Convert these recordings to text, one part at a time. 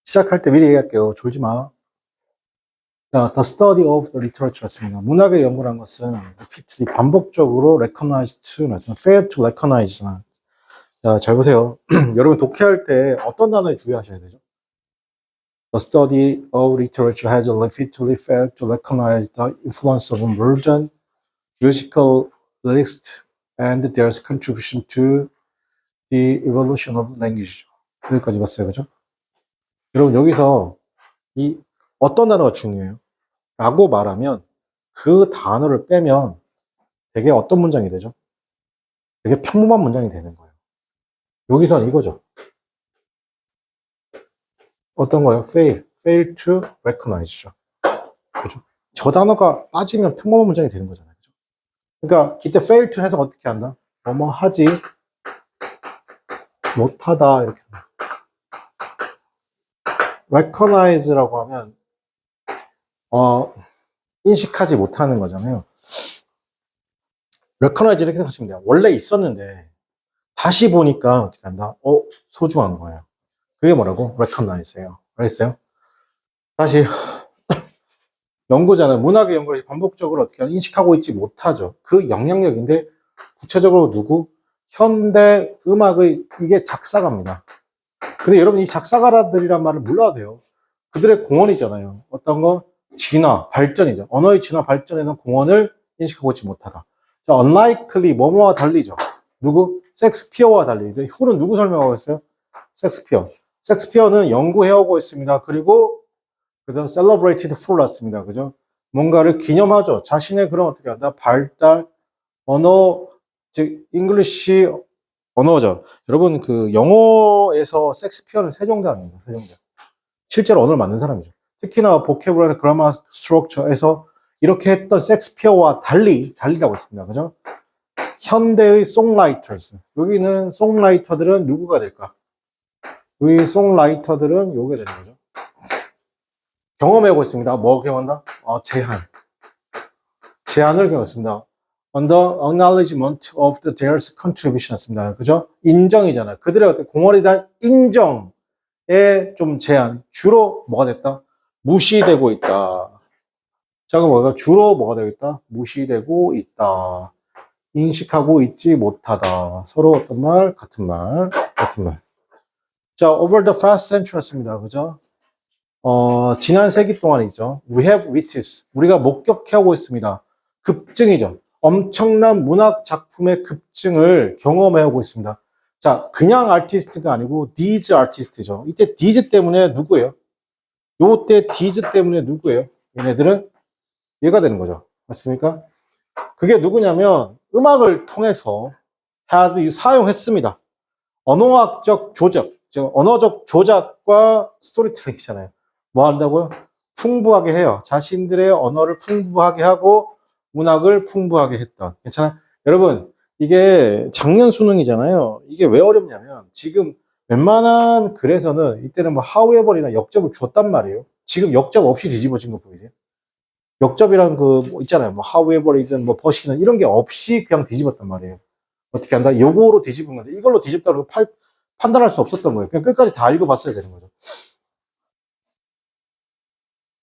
시작할 때 미리 얘기할게요. 졸지 마. 자, the study of the literature였습니다. 문학의 연구란 것은 repeatedly 반복적으로 recognize to, fail to recognize. 자, 잘 보세요. 여러분 독해할 때 어떤 단어에 주의하셔야 되죠? The study of literature has repeatedly failed to recognize the influence of modern musical lyrics and their contribution to the evolution of language. 여기까지 봤어요. 그죠? 여러분 여기서 이 어떤 단어가 중요해요? 라고 말하면 그 단어를 빼면 되게 어떤 문장이 되죠? 되게 평범한 문장이 되는 거예요. 여기서는 이거죠. 어떤 거예요? fail to recognize죠. 그죠? 저 단어가 빠지면 평범한 문장이 되는 거잖아요. 그죠? 그러니까 이때 fail to 해석 어떻게 한다? 뭐뭐 하지 못하다 이렇게 한다. recognize라고 하면 인식하지 못하는 거잖아요. recognize 이렇게 생각하시면 돼요. 원래 있었는데 다시 보니까 어떻게 한다? 소중한 거예요. 그게 뭐라고? recognize예요. 알겠어요? 다시 연구자는 문학의 연구를 반복적으로 어떻게 인식하고 있지 못하죠. 그 영향력인데 구체적으로 누구? 현대 음악의 이게 작사가입니다. 근데 여러분 이 작사가들이란 말을 몰라야 돼요. 그들의 공헌이잖아요. 어떤 거? 진화, 발전이죠. 언어의 진화, 발전에는 공헌을 인식하고 있지 못하다. 자, unlikely, 뭐뭐와 달리죠. 누구? 섹스피어와 달리. 후는 누구 설명하고 있어요? 섹스피어. 섹스피어는 연구해오고 있습니다. 그리고 그죠? celebrated for 났습니다. 그죠? 뭔가를 기념하죠. 자신의 그런 어떻게 한다? 발달, 언어, 즉, 잉글리시 언어죠. 여러분, 그 영어에서 섹스피어는 세종대왕입니다. 세종대왕. 실제로 언어를 만든 사람이죠. 특히나 보케블러리 그라마 스트럭처에서 이렇게 했던 섹스피어와 달리라고 했습니다. 그죠? 현대의 송라이터스. 여기는 송라이터들은 누구가 될까? 여기 송라이터들은 요게 되는 거죠. 경험해오고 있습니다. 뭐 경험한다? 제한을 경험했습니다. Under acknowledgement of their contribution이었습니다. 그죠? 인정이잖아요. 그들의 어떤 공헌에 대한 인정의 좀 제한. 주로 뭐가 됐다? 무시되고 있다. 자, 그럼 뭐가 주로 뭐가 되고 있다? 무시되고 있다. 인식하고 있지 못하다. 서로 어떤 말? 같은 말. 자, over the past century였습니다. 그죠? 지난 세기 동안이죠. We have witnessed. 우리가 목격하고 있습니다. 급증이죠. 엄청난 문학 작품의 급증을 경험해오고 있습니다. 자, 그냥 아티스트가 아니고 these 아티스트죠. 이때 these 때문에 누구예요? 요때 these 때문에 누구예요? 얘네들은 얘가 되는 거죠. 맞습니까? 그게 누구냐면 음악을 통해서 사용했습니다. 언어학적 조작, 언어적 조작과 스토리텔링이잖아요. 뭐 한다고요? 풍부하게 해요. 자신들의 언어를 풍부하게 하고 문학을 풍부하게 했던. 괜찮아요? 여러분, 이게 작년 수능이잖아요. 이게 왜 어렵냐면 지금 웬만한 글에서는 이때는 뭐 however이나 역접을 줬단 말이에요. 지금 역접 없이 뒤집어진 거 보이세요? 역접이란 뭐 있잖아요. 뭐 however이든 뭐 버시든 이런 게 없이 그냥 뒤집었단 말이에요. 어떻게 한다? 요거로 뒤집은 건데 이걸로 뒤집다고 판단할 수 없었던 거예요. 그냥 끝까지 다 읽어봤어야 되는 거죠.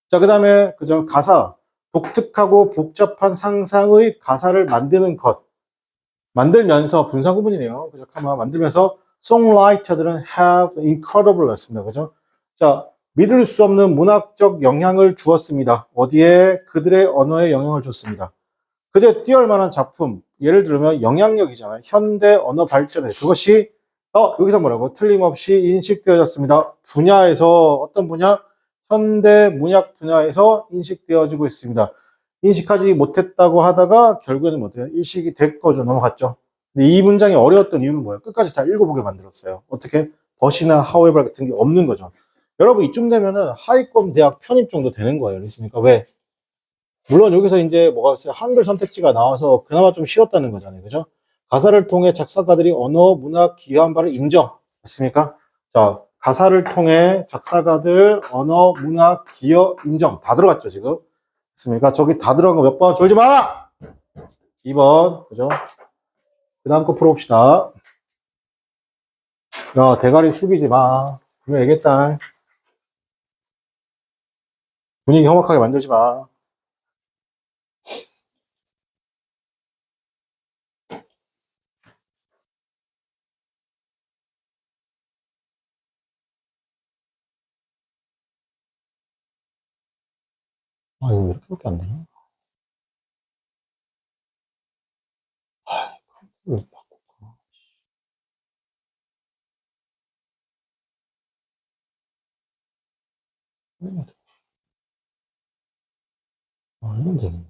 자, 그 다음에 그죠? 가사. 독특하고 복잡한 상상의 가사를 만드는 것. 만들면서 분사 구문이네요. 그죠? 만들면서 songwriter들은 have incredible 였습니다. 그죠? 자, 믿을 수 없는 문학적 영향을 주었습니다. 어디에? 그들의 언어에 영향을 줬습니다. 그제 뛰어날 만한 작품, 예를 들면 영향력이잖아요. 현대 언어 발전에 그것이 여기서 뭐라고? 틀림없이 인식되어졌습니다. 분야에서 어떤 분야? 현대 문학 분야에서 인식되어지고 있습니다. 인식하지 못했다고 하다가 결국에는 뭐예요? 일식이 됐거죠. 넘어갔죠. 근데 이 문장이 어려웠던 이유는 뭐예요? 끝까지 다 읽어보게 만들었어요. 어떻게? 버시나 however 같은 게 없는 거죠. 여러분 이쯤 되면은 하위권 대학 편입 정도 되는 거예요. 그렇습니까? 왜? 물론 여기서 이제 뭐가 있어요? 한글 선택지가 나와서 그나마 좀 쉬웠다는 거잖아요. 그죠? 가사를 통해 작사가들이 언어, 문학, 기여한 바를 인정했습니까? 자, 가사를 통해 작사가들, 언어, 문학, 기여, 인정. 다 들어갔죠, 지금? 됐습니까? 저기 다 들어간 거 몇 번? 졸지 마! 2번. 그죠? 그 다음 거 풀어봅시다. 야, 대가리 숙이지 마. 분명 얘기했다. 분위기 험악하게 만들지 마. 아, 이거 왜 이렇게밖에 안 되냐? 아, 왜 바꿀까? 아, 이건 되겠네.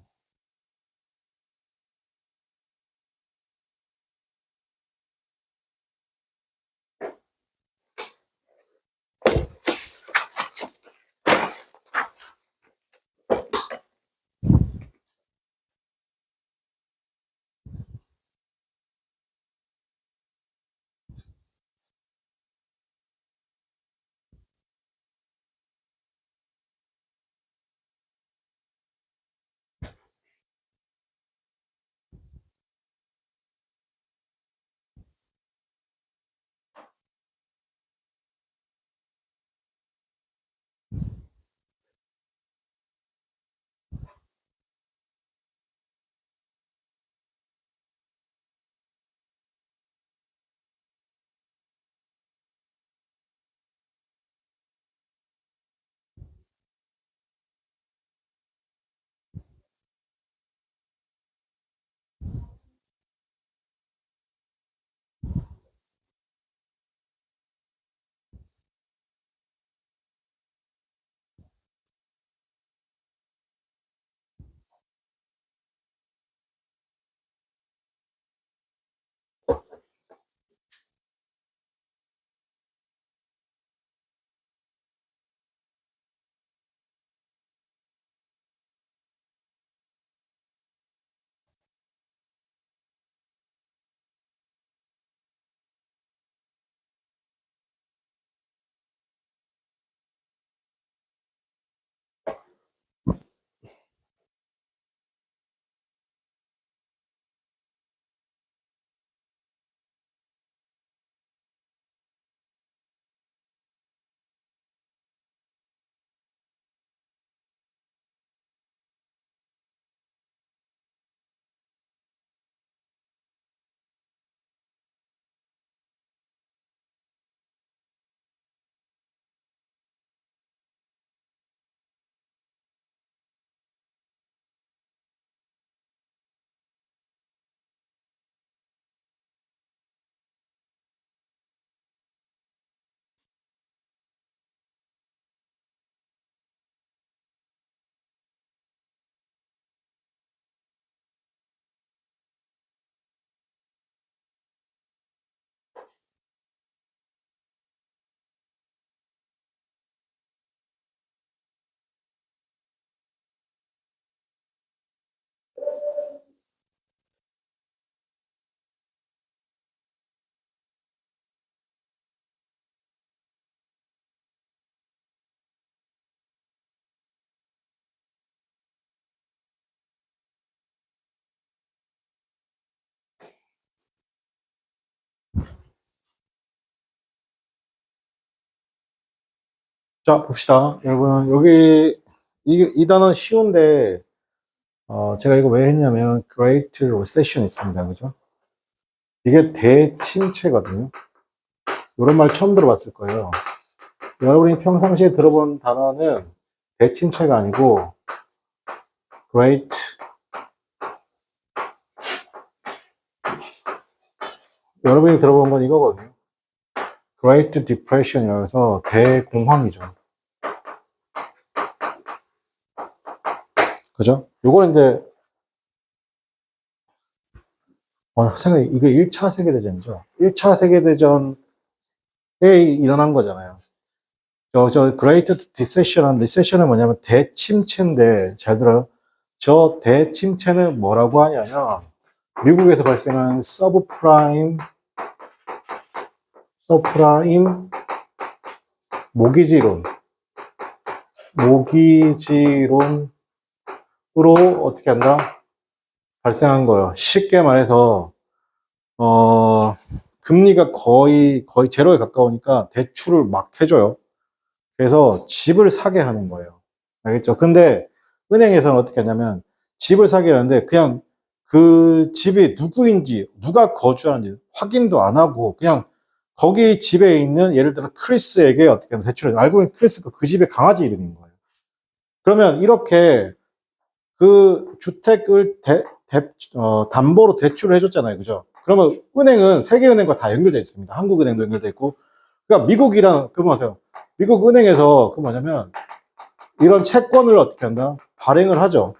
자, 봅시다. 여러분, 여기, 이 단어 쉬운데, 제가 이거 왜 했냐면, Great Recession 있습니다. 그죠? 이게 대침체거든요. 이런 말 처음 들어봤을 거예요. 여러분이 평상시에 들어본 단어는 대침체가 아니고, Great, 여러분이 들어본 건 이거거든요. Great Depression이라고 해서 대공황이죠. 그죠? 요거는 이제, 생각해, 이게 1차 세계대전이죠. 1차 세계대전에 일어난 거잖아요. 그레이트 디세션, 리세션은 뭐냐면 대침체인데, 잘 들어요. 저 대침체는 뭐라고 하냐면, 미국에서 발생한 서브프라임 모기지론, 모기지론으로 어떻게 한다? 발생한 거예요. 쉽게 말해서, 금리가 거의 제로에 가까우니까 대출을 막 해줘요. 그래서 집을 사게 하는 거예요. 알겠죠? 근데 은행에서는 어떻게 하냐면 집을 사게 하는데 그냥 그 집이 누구인지, 누가 거주하는지 확인도 안 하고 그냥 거기 집에 있는 예를 들어 크리스에게 어떻게 하면 대출을 알고 보니 크리스가 그 집의 강아지 이름인 거예요. 그러면 이렇게 그 주택을 담보로 대출을 해줬잖아요. 그죠? 그러면 은행은 세계은행과 다 연결되어 있습니다. 한국은행도 연결되어 있고. 그러니까 미국이랑, 그거 보세요. 미국 은행에서 그 뭐냐면 이런 채권을 어떻게 한다? 발행을 하죠.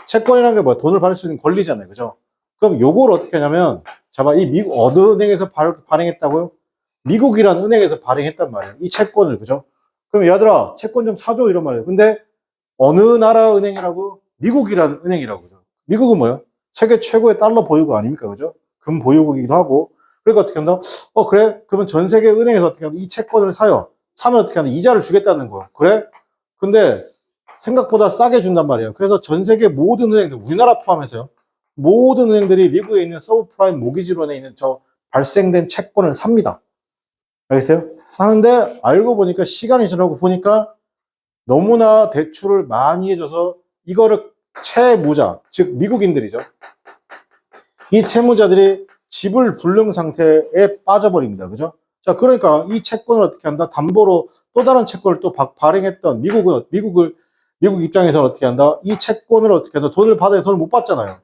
채권이라는 게 뭐야? 돈을 받을 수 있는 권리잖아요. 그죠? 그럼 요걸 어떻게 하냐면, 자봐, 이 미국, 어느 은행에서 발행했다고요? 미국이라는 은행에서 발행했단 말이에요. 이 채권을, 그죠? 그럼 얘들아, 채권 좀 사줘, 이런 말이에요. 근데 어느 나라 은행이라고? 미국이라는 은행이라고. 그죠? 미국은 뭐예요? 세계 최고의 달러 보유국 아닙니까? 그죠? 금 보유국이기도 하고. 그러니까 어떻게 한다? 그래? 그러면 전 세계 은행에서 어떻게 한다? 이 채권을 사요. 사면 어떻게 한다? 이자를 주겠다는 거야. 그래? 근데 생각보다 싸게 준단 말이에요. 그래서 전 세계 모든 은행들, 우리나라 포함해서요. 모든 은행들이 미국에 있는 서브프라임 모기지론에 있는 저 발생된 채권을 삽니다. 알겠어요? 사는데 알고 보니까 시간이 지나고 보니까 너무나 대출을 많이 해줘서 이거를 채무자, 즉 미국인들이죠. 이 채무자들이 집을 불능 상태에 빠져버립니다. 그죠? 자, 그러니까 이 채권을 어떻게 한다? 담보로 또 다른 채권을 또 발행했던 미국 입장에서는 어떻게 한다? 이 채권을 어떻게 한다? 돈을 받아야 돈을 못 받잖아요.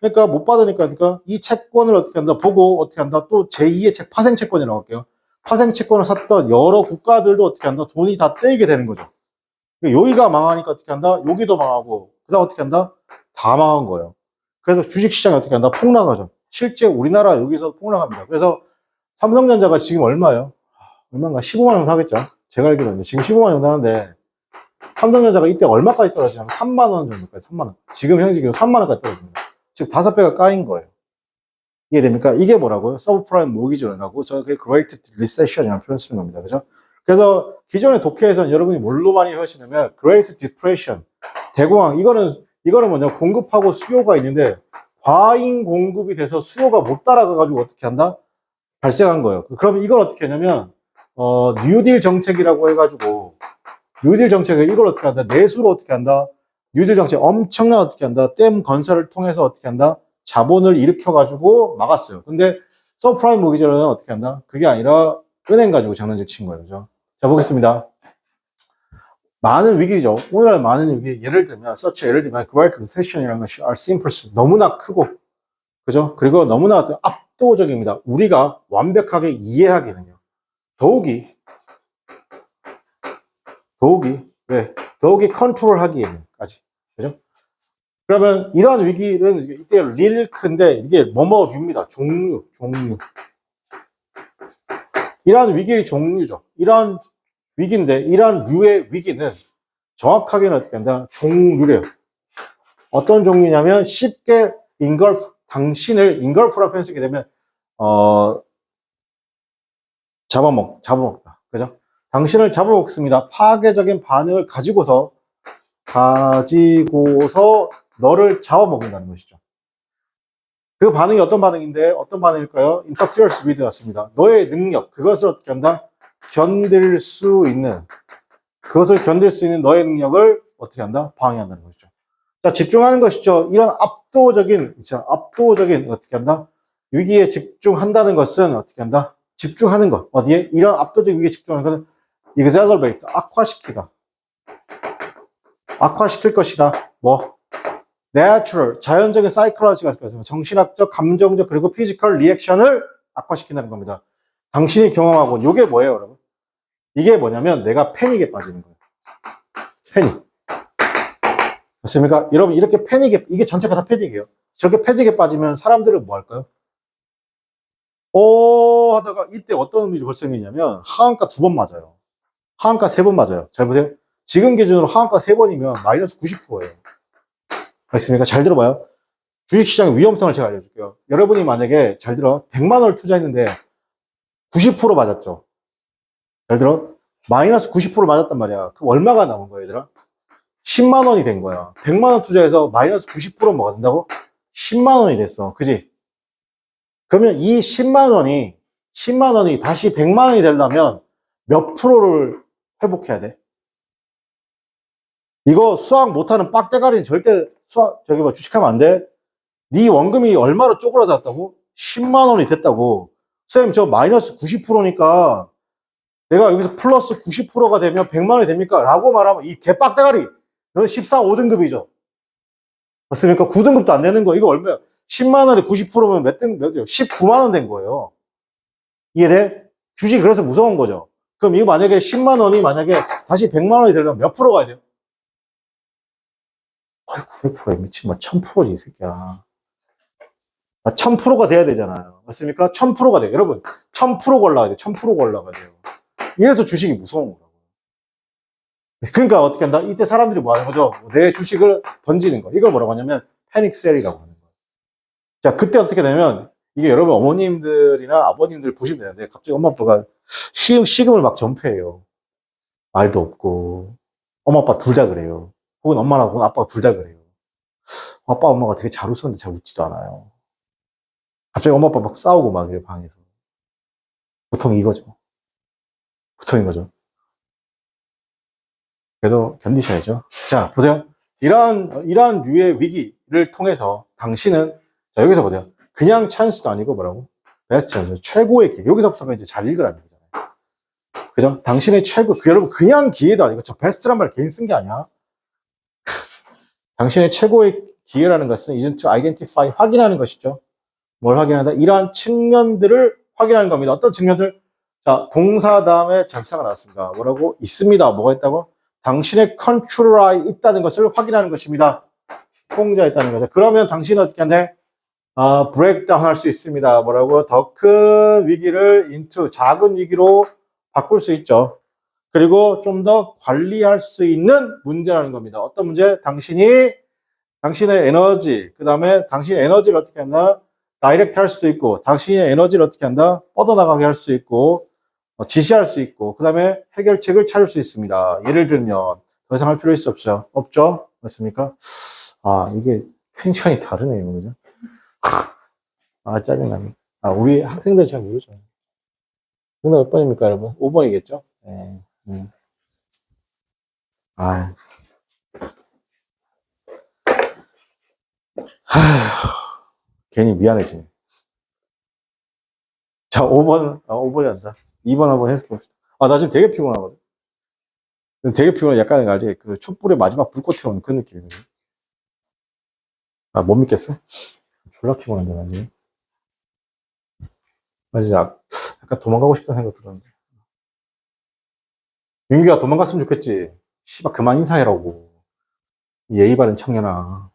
그러니까 못 받으니까 그러니까 이 채권을 어떻게 한다? 보고 어떻게 한다? 또 제2의 파생 채권이라고 할게요. 파생 채권을 샀던 여러 국가들도 어떻게 한다? 돈이 다 떼이게 되는 거죠. 여기가 망하니까 어떻게 한다? 여기도 망하고, 그 다음 어떻게 한다? 다 망한 거예요. 그래서 주식시장이 어떻게 한다? 폭락하죠. 실제 우리나라 여기서 폭락합니다. 그래서 삼성전자가 지금 얼마예요? 얼마인가? 15만 원 사겠죠? 제가 알기로는 지금 15만 원 하는데, 삼성전자가 이때 얼마까지 떨어지냐면 3만 원 정도까지, 3만 원. 지금 현재 기준 3만 원까지 떨어집니다. 즉 5배가 까인 거예요. 이해됩니까? 이게 뭐라고요? 서브프라임 모기지론이라고, 저게 Great Recession이라는 표현 쓰는 겁니다. 그죠? 그래서 기존의 독해에서는 여러분이 뭘로 많이 하시냐면 Great Depression, 대공황. 이거는 뭐냐? 공급하고 수요가 있는데 과잉 공급이 돼서 수요가 못 따라가가지고 어떻게 한다? 발생한 거예요. 그러면 이걸 어떻게 하냐면 뉴딜 정책이라고 해가지고 뉴딜 정책을 이걸 어떻게 한다? 내수로 어떻게 한다? 뉴딜 정책 엄청난 어떻게 한다? 댐 건설을 통해서 어떻게 한다? 자본을 일으켜가지고 막았어요. 근데 서브프라임 모기지론은 어떻게 한다? 그게 아니라 은행 가지고 장난질 친 거예요. 그죠? 자, 보겠습니다. 많은 위기죠. 오늘날 많은 위기, 예를 들면 Great Recession이라는 것이 are simple, 너무나 크고, 그죠? 그리고 너무나 압도적입니다. 우리가 완벽하게 이해하기는요. 더욱이, 더욱이 컨트롤하기에는까지. 그죠? 그러면 이러한 위기는 이때 릴크인데 이게 뭐뭐류입니다. 종류. 이러한 위기의 종류죠. 이러한 위기인데 이러한 류의 위기는 정확하게는 어떻게 한다? 종류래요. 어떤 종류냐면 쉽게 ingulf라고 표현 쓰게 되면 잡아먹다. 그죠? 당신을 잡아먹습니다. 파괴적인 반응을 가지고서 너를 잡아먹는다는 것이죠. 그 반응이 어떤 반응인데 어떤 반응일까요? interferes with 같습니다. 너의 능력, 그것을 어떻게 한다? 그것을 견딜 수 있는 너의 능력을 어떻게 한다? 방해한다는 것이죠. 자, 집중하는 것이죠. 이런 압도적인 어떻게 한다? 위기에 집중한다는 것은 어떻게 한다? 집중하는 것. 어디에? 이런 압도적 위기에 집중하는 것은 exacerbate, 악화시킬 것이다. 뭐? natural, 자연적인 psychological, 정신학적, 감정적, 그리고 physical 리액션을 악화시킨다는 겁니다. 당신이 경험하고, 이게 뭐예요, 여러분? 이게 뭐냐면, 내가 패닉에 빠지는 거예요. 패닉. 맞습니까? 여러분, 이렇게 이게 전체가 다 패닉이에요. 저렇게 패닉에 빠지면 사람들은 뭐 할까요? 하다가 이때 어떤 일이 발생했냐면, 하한가 2번 맞아요. 하한가 3번 맞아요. 잘 보세요. 지금 기준으로 하한가 3번이면 마이너스 90%예요. 알겠습니까? 잘 들어봐요. 주식시장의 위험성을 제가 알려줄게요. 여러분이 만약에 잘 들어 100만 원을 투자했는데 90% 맞았죠. 잘 들어 마이너스 90% 맞았단 말이야. 그럼 얼마가 남은 거야, 얘들아? 10만 원이 된 거야. 100만 원 투자해서 마이너스 90% 뭐가 된다고? 10만 원이 됐어. 그지? 그러면 이 10만 원이 다시 100만 원이 되려면 몇 프로를 회복해야 돼? 이거 수학 못하는 빡대가리는 절대 주식하면 안 돼. 네 원금이 얼마로 쪼그라들었다고? 10만 원이 됐다고. 선생님, 저 마이너스 90%니까 내가 여기서 플러스 90%가 되면 100만 원이 됩니까? 라고 말하면 이 개빡대가리. 너는 14, 5등급이죠. 맞습니까? 9등급도 안 되는 거. 이거 얼마야? 10만 원에 90%면 몇이요? 19만 원 된 거예요. 이해돼? 주식 그래서 무서운 거죠. 그럼 이거 만약에 10만 원이 만약에 다시 100만 원이 되려면 몇 프로 가야 돼요? 아이, 900%야. 미친, 1000%지, 이 새끼야. 1000%가 돼야 되잖아요. 맞습니까? 1000%가 돼요. 여러분, 1000%가 올라가야 돼요. 1000%가 올라가야 돼요. 이래서 주식이 무서운 거라고. 그러니까 어떻게 한다? 이때 사람들이 뭐 하는 거죠? 내 주식을 던지는 거. 이걸 뭐라고 하냐면, 패닉셀이라고 하는 거예요. 자, 그때 어떻게 되면, 이게 여러분 어머님들이나 아버님들 보시면 되는데, 갑자기 엄마 아빠가 시금을 막 전폐해요. 말도 없고, 엄마 아빠 둘 다 그래요. 혹은 엄마나 혹은 아빠가 둘 다 그래요. 아빠 엄마가 되게 잘 웃었는데 잘 웃지도 않아요. 갑자기 엄마 아빠 막 싸우고 막 이래요, 방에서. 보통 이거죠. 보통 이거죠. 그래도 견디셔야죠. 자, 보세요. 이러한 류의 위기를 통해서 당신은, 자, 여기서 보세요. 그냥 찬스도 아니고 뭐라고? 베스트 찬스. 최고의 기회. 여기서부터가 이제 잘 읽으라는 거잖아요. 그죠? 당신의 최고, 여러분, 그냥 기회도 아니고, 저 베스트란 말 괜히 쓴 게 아니야. 당신의 최고의 기회라는 것은 이제 to identify, 확인하는 것이죠. 뭘 확인한다? 이러한 측면들을 확인하는 겁니다. 어떤 측면들? 자, 동사 다음에 절사가 나왔습니다. 뭐라고? 있습니다. 뭐가 있다고? 당신의 컨트롤하에 있다는 것을 확인하는 것입니다. 통제에 있다는 거죠. 그러면 당신은 어떻게 한대? 브레이크다운 할 수 있습니다. 뭐라고? 더 큰 위기를 into 작은 위기로 바꿀 수 있죠. 그리고 좀 더 관리할 수 있는 문제라는 겁니다. 어떤 문제? 당신의 에너지, 그 다음에 당신의 에너지를 어떻게 한다? 다이렉트 할 수도 있고, 당신의 에너지를 어떻게 한다? 뻗어나가게 할 수 있고, 지시할 수 있고, 그 다음에 해결책을 찾을 수 있습니다. 예를 들면, 더 이상 할 필요 있어 없죠? 없죠? 맞습니까? 이게 텐션이 다르네요. 그죠? 짜증나네. 우리 학생들 잘 모르죠. 정답 몇 번입니까, 여러분? 5번이겠죠? 네. 아, 괜히 미안해지네. 자, 5번, 5번이 한다. 2번 한번 해서 봅시다. 나 지금 되게 피곤하거든. 되게 피곤해. 약간 알지? 그 촛불의 마지막 불꽃 태우는 그 느낌이거든. 못 믿겠어? 졸라 피곤한데, 나 지금. 나 진짜 약간 도망가고 싶다는 생각 들었는데. 윤기가 도망갔으면 좋겠지. 씨발, 그만 인사해라고. 예의 바른 청년아.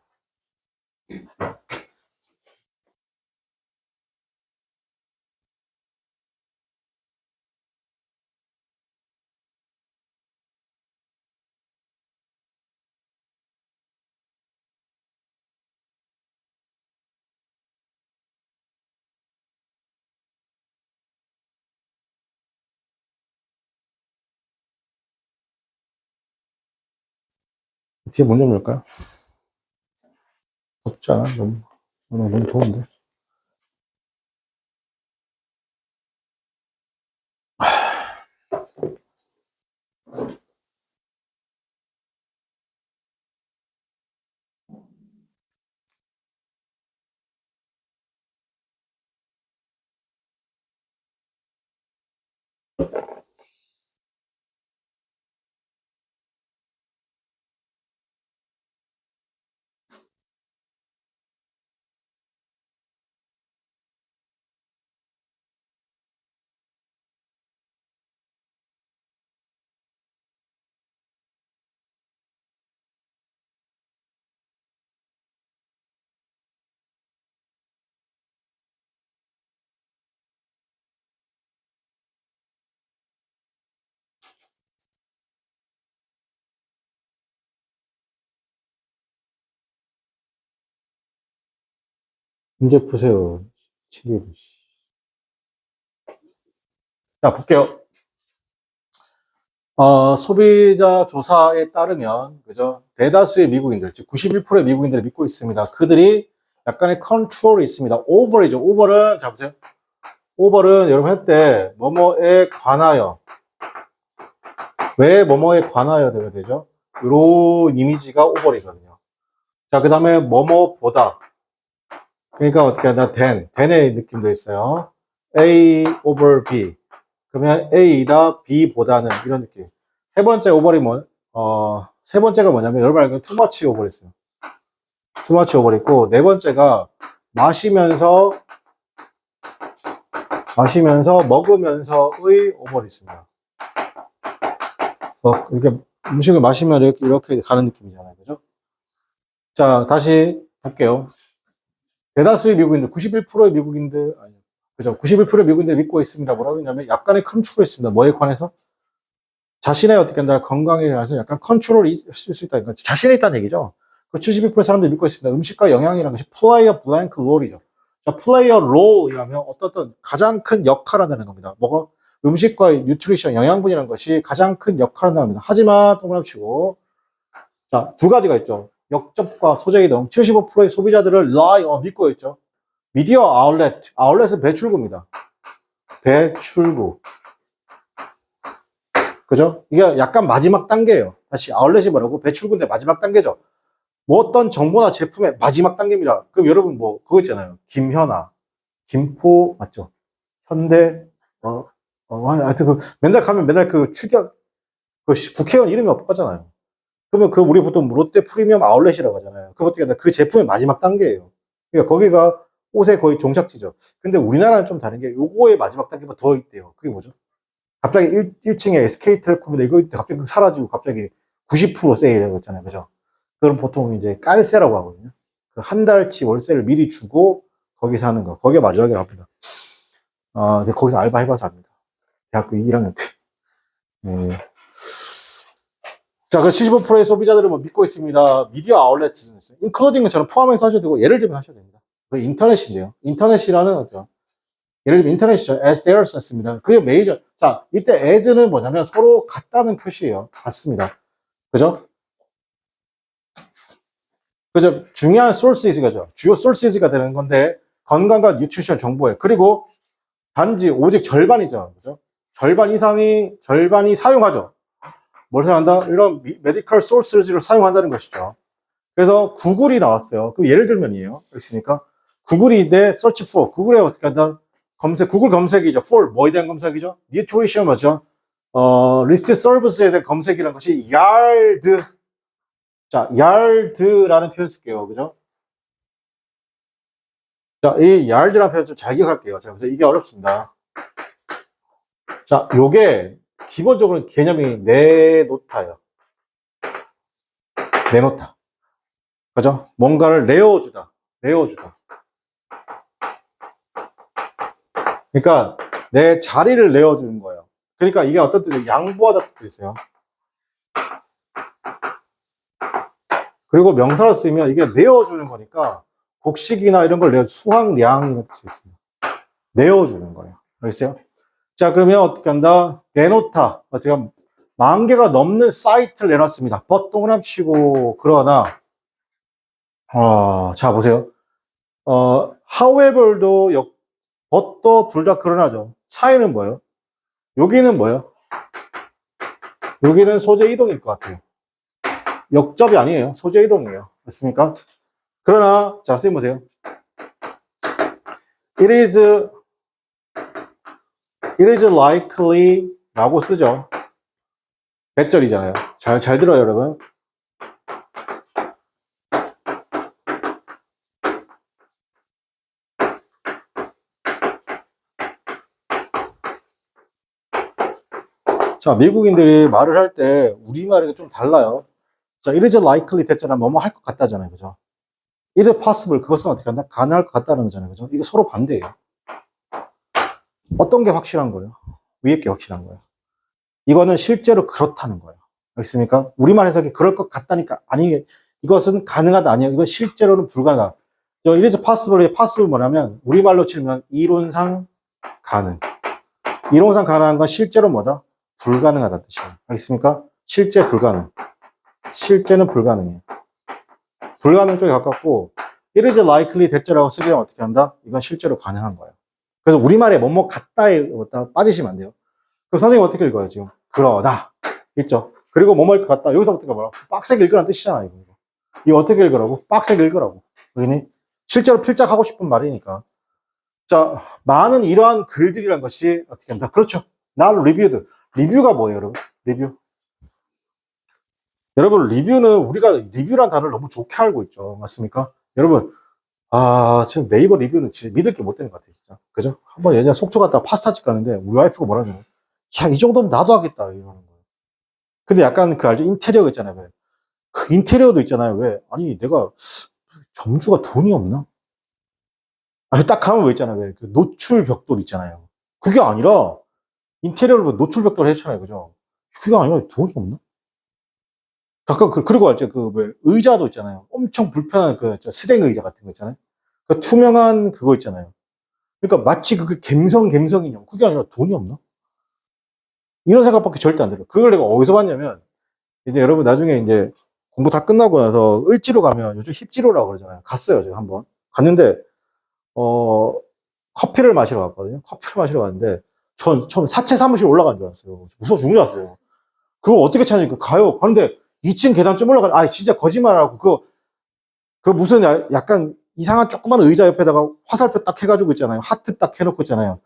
뒤에 문 좀 열까요? 덥지 않아? 너무 더운데. 문제 푸세요. 친구들. 자, 볼게요. 소비자 조사에 따르면, 그죠? 대다수의 미국인들, 즉 91%의 미국인들이 믿고 있습니다. 그들이 약간의 컨트롤이 있습니다. 오버이죠. 오버는, 자, 보세요. 오버는 여러분 할 때, 뭐뭐에 관하여. 왜 뭐뭐에 관하여 되게 되죠? 이런 이미지가 오버리거든요. 자, 그 다음에 뭐뭐보다. 그러니까 어떻게 하나 than의 느낌도 있어요. A over B. 그러면 A이다 B보다는 이런 느낌. 세 번째 오버리 세 번째가 뭐냐면 여러분 알고 too much 오버리 있어요. too much 오버리 있고 네 번째가 마시면서 먹으면서의 오버리 있습니다. 이렇게 음식을 마시면 이렇게 가는 느낌이잖아요. 그죠? 자, 다시 볼게요. 대다수의 미국인들, 91%의 미국인들, 아니, 그죠? 91%의 미국인들이 믿고 있습니다. 뭐라고 했냐면 약간의 컨트롤이 있습니다. 뭐에 관해서? 자신의 어떻게 한다 건강에 관해서 약간 컨트롤이 있을 수 있다. 그러니까 자신에 있다는 얘기죠. 그 71%의 사람들이 믿고 있습니다. 음식과 영양이라는 것이 play a blank role이죠. 자, play a role이라면 어떤 가장 큰 역할을 한다는 겁니다. 뭐가? 음식과 뉴트리션, 영양분이라는 것이 가장 큰 역할을 한다는 겁니다. 하지만 동그라치고 자, 두 가지가 있죠. 역접과 소재 이동. 75%의 소비자들을 믿고 있죠. 미디어 아울렛은 배출구입니다. 배출구. 그죠? 이게 약간 마지막 단계예요. 다시 아울렛이 뭐라고? 배출구인데 마지막 단계죠. 뭐 어떤 정보나 제품의 마지막 단계입니다. 그럼 여러분 뭐 그거 있잖아요. 김현아, 김포 맞죠? 현대 하여튼 맨날 가면 맨날 그 추격 국회의원 이름이 없잖아요. 그러면 우리 보통 롯데 프리미엄 아울렛이라고 하잖아요. 그 제품의 마지막 단계예요. 그러니까 거기가 옷의 거의 종착지죠. 근데 우리나라는 좀 다른 게 요거의 마지막 단계가 더 있대요. 그게 뭐죠? 갑자기 1층에 SK텔레콤이나 이거 갑자기 사라지고 갑자기 90% 세일이라고 했잖아요. 그죠? 그럼 보통 이제 깔세라고 하거든요. 그 한 달치 월세를 미리 주고 거기서 하는 거. 거기가 마지막이라고 합니다. 이제 거기서 알바 해봐서 합니다. 대학교 1학년 때. 네. 자, 그 75%의 소비자들은 뭐 믿고 있습니다. 미디어 아울렛, 인클로딩은 저는 포함해서 하셔도 되고, 예를 들면 하셔도 됩니다. 그 인터넷인데요. 인터넷이라는 어떤, 예를 들면 인터넷이죠. as there 썼습니다. 그게 메이저. 자, 이때 as는 뭐냐면 서로 같다는 표시예요. 같습니다. 그죠? 그죠? 중요한 sources가죠. 주요 sources가 되는 건데, 건강과 뉴트리션 정보에. 그리고 단지 오직 절반이죠. 그죠? 절반이 사용하죠. 뭘 사용한다? 이런 메디컬 소스를 사용한다는 것이죠. 그래서 구글이 나왔어요. 그럼 예를 들면이에요. 있으니까 구글이 내 search for 구글에 어떻게 한다? 구글 검색이죠. for 뭐에 대한 검색이죠? nutrition 뭐죠? 리스트 서비스에 대한 검색이라는 것이 yard. 자, yard라는 표현 쓸게요. 그죠? 자, 이 yard라는 표현 좀 잘 기억할게요. 자, 그래서 이게 어렵습니다. 자, 요게 기본적으로 개념이 내놓다예요. 내놓다. 그죠? 뭔가를 내어주다. 그러니까 내 자리를 내어주는 거예요. 그러니까 이게 어떤 뜻이에요? 양보하다 뜻도 있어요. 그리고 명사로 쓰이면 이게 내어주는 거니까 곡식이나 이런 걸 수확량이라는 뜻이 있습니다. 내어주는 거예요. 알겠어요? 자, 그러면 어떻게 한다? 내놓다. 제가 10,000개가 넘는 사이트를 내놨습니다. 동그라치고 그러나 자, 보세요. however도 but도 둘 다 그러나죠. 차이는 뭐예요? 여기는 뭐예요? 여기는 소재 이동일 것 같아요. 역접이 아니에요. 소재 이동이에요. 맞습니까? 그러나, 자, 선생님 보세요. It is likely 라고 쓰죠. 대절이잖아요. 잘 들어요, 여러분. 자, 미국인들이 말을 할 때 우리말이 좀 달라요. 자, it is likely 됐잖아. 뭐뭐 할 것 같다잖아요. 그죠? it is possible. 그것은 어떻게 한다? 가능할 것 같다는 거잖아요. 그죠? 이거 서로 반대예요. 어떤 게 확실한 거예요? 위에 게 확실한 거예요. 이거는 실제로 그렇다는 거예요. 알겠습니까? 우리말 해석이 그럴 것 같다니까. 아니, 이것은 가능하다. 아니에요. 이건 실제로는 불가능하다. it is possible의 possible 뭐냐면, 우리말로 치면 이론상 가능. 이론상 가능한 건 실제로 뭐다? 불가능하다는 뜻이에요. 알겠습니까? 실제 불가능. 실제는 불가능해요. 불가능 쪽에 가깝고, it is likely 대절하고 쓰게 되면 어떻게 한다? 이건 실제로 가능한 거예요. 그래서 우리말에 뭐뭐 같다에 빠지시면 안 돼요. 그럼 선생님 어떻게 읽어요, 지금? 그러다. 있죠? 그리고 뭐뭐일 것 같다. 여기서부터가 뭐라고? 빡세게 읽으라는 뜻이잖아, 이거. 이거 어떻게 읽으라고? 빡세게 읽으라고. 의니? 실제로 필작하고 싶은 말이니까. 자, 많은 이러한 글들이란 것이 어떻게 한다? 그렇죠. Not reviewed. 리뷰가 뭐예요, 여러분? 리뷰. 여러분, 리뷰는 우리가 리뷰란 단어를 너무 좋게 알고 있죠. 맞습니까? 여러분, 지금 네이버 리뷰는 진짜 믿을 게 못 되는 것 같아요, 진짜. 그죠? 한번 예전에 속초 갔다가 파스타집 가는데, 우리 와이프가 뭐라는 거야? 야, 이 정도면 나도 하겠다, 이러는 거예요. 근데 약간 그 알죠? 인테리어가 있잖아요, 왜? 그 인테리어도 있잖아요, 왜? 아니, 내가 점주가 돈이 없나? 아니, 딱 가면 왜 있잖아요, 왜? 그 노출 벽돌 있잖아요. 그게 아니라, 인테리어를 노출 벽돌 했잖아요, 그죠? 그게 아니라 돈이 없나? 가끔, 그리고 알죠? 그, 왜, 의자도 있잖아요. 엄청 불편한 그, 스댕 의자 같은 거 있잖아요. 그 투명한 그거 있잖아요. 그러니까 마치 그게 갬성이냐. 그게 아니라 돈이 없나? 이런 생각밖에 절대 안 들어요. 그걸 내가 어디서 봤냐면, 이제 여러분 나중에 이제 공부 다 끝나고 나서 을지로 가면 요즘 힙지로라고 그러잖아요. 갔어요, 제가 한번. 갔는데, 어, 커피를 마시러 갔거든요. 커피를 마시러 갔는데, 전 처음 사채 사무실 올라간 줄 알았어요. 무서워 죽는 줄 알았어요. 그걸 어떻게 찾으니까 가요. 그런데 2층 계단 좀 올라가, 진짜 거짓말하고, 그 무슨 약간 이상한 조그만 의자 옆에다가 화살표 딱 해가지고 있잖아요. 하트 딱 해놓고 있잖아요.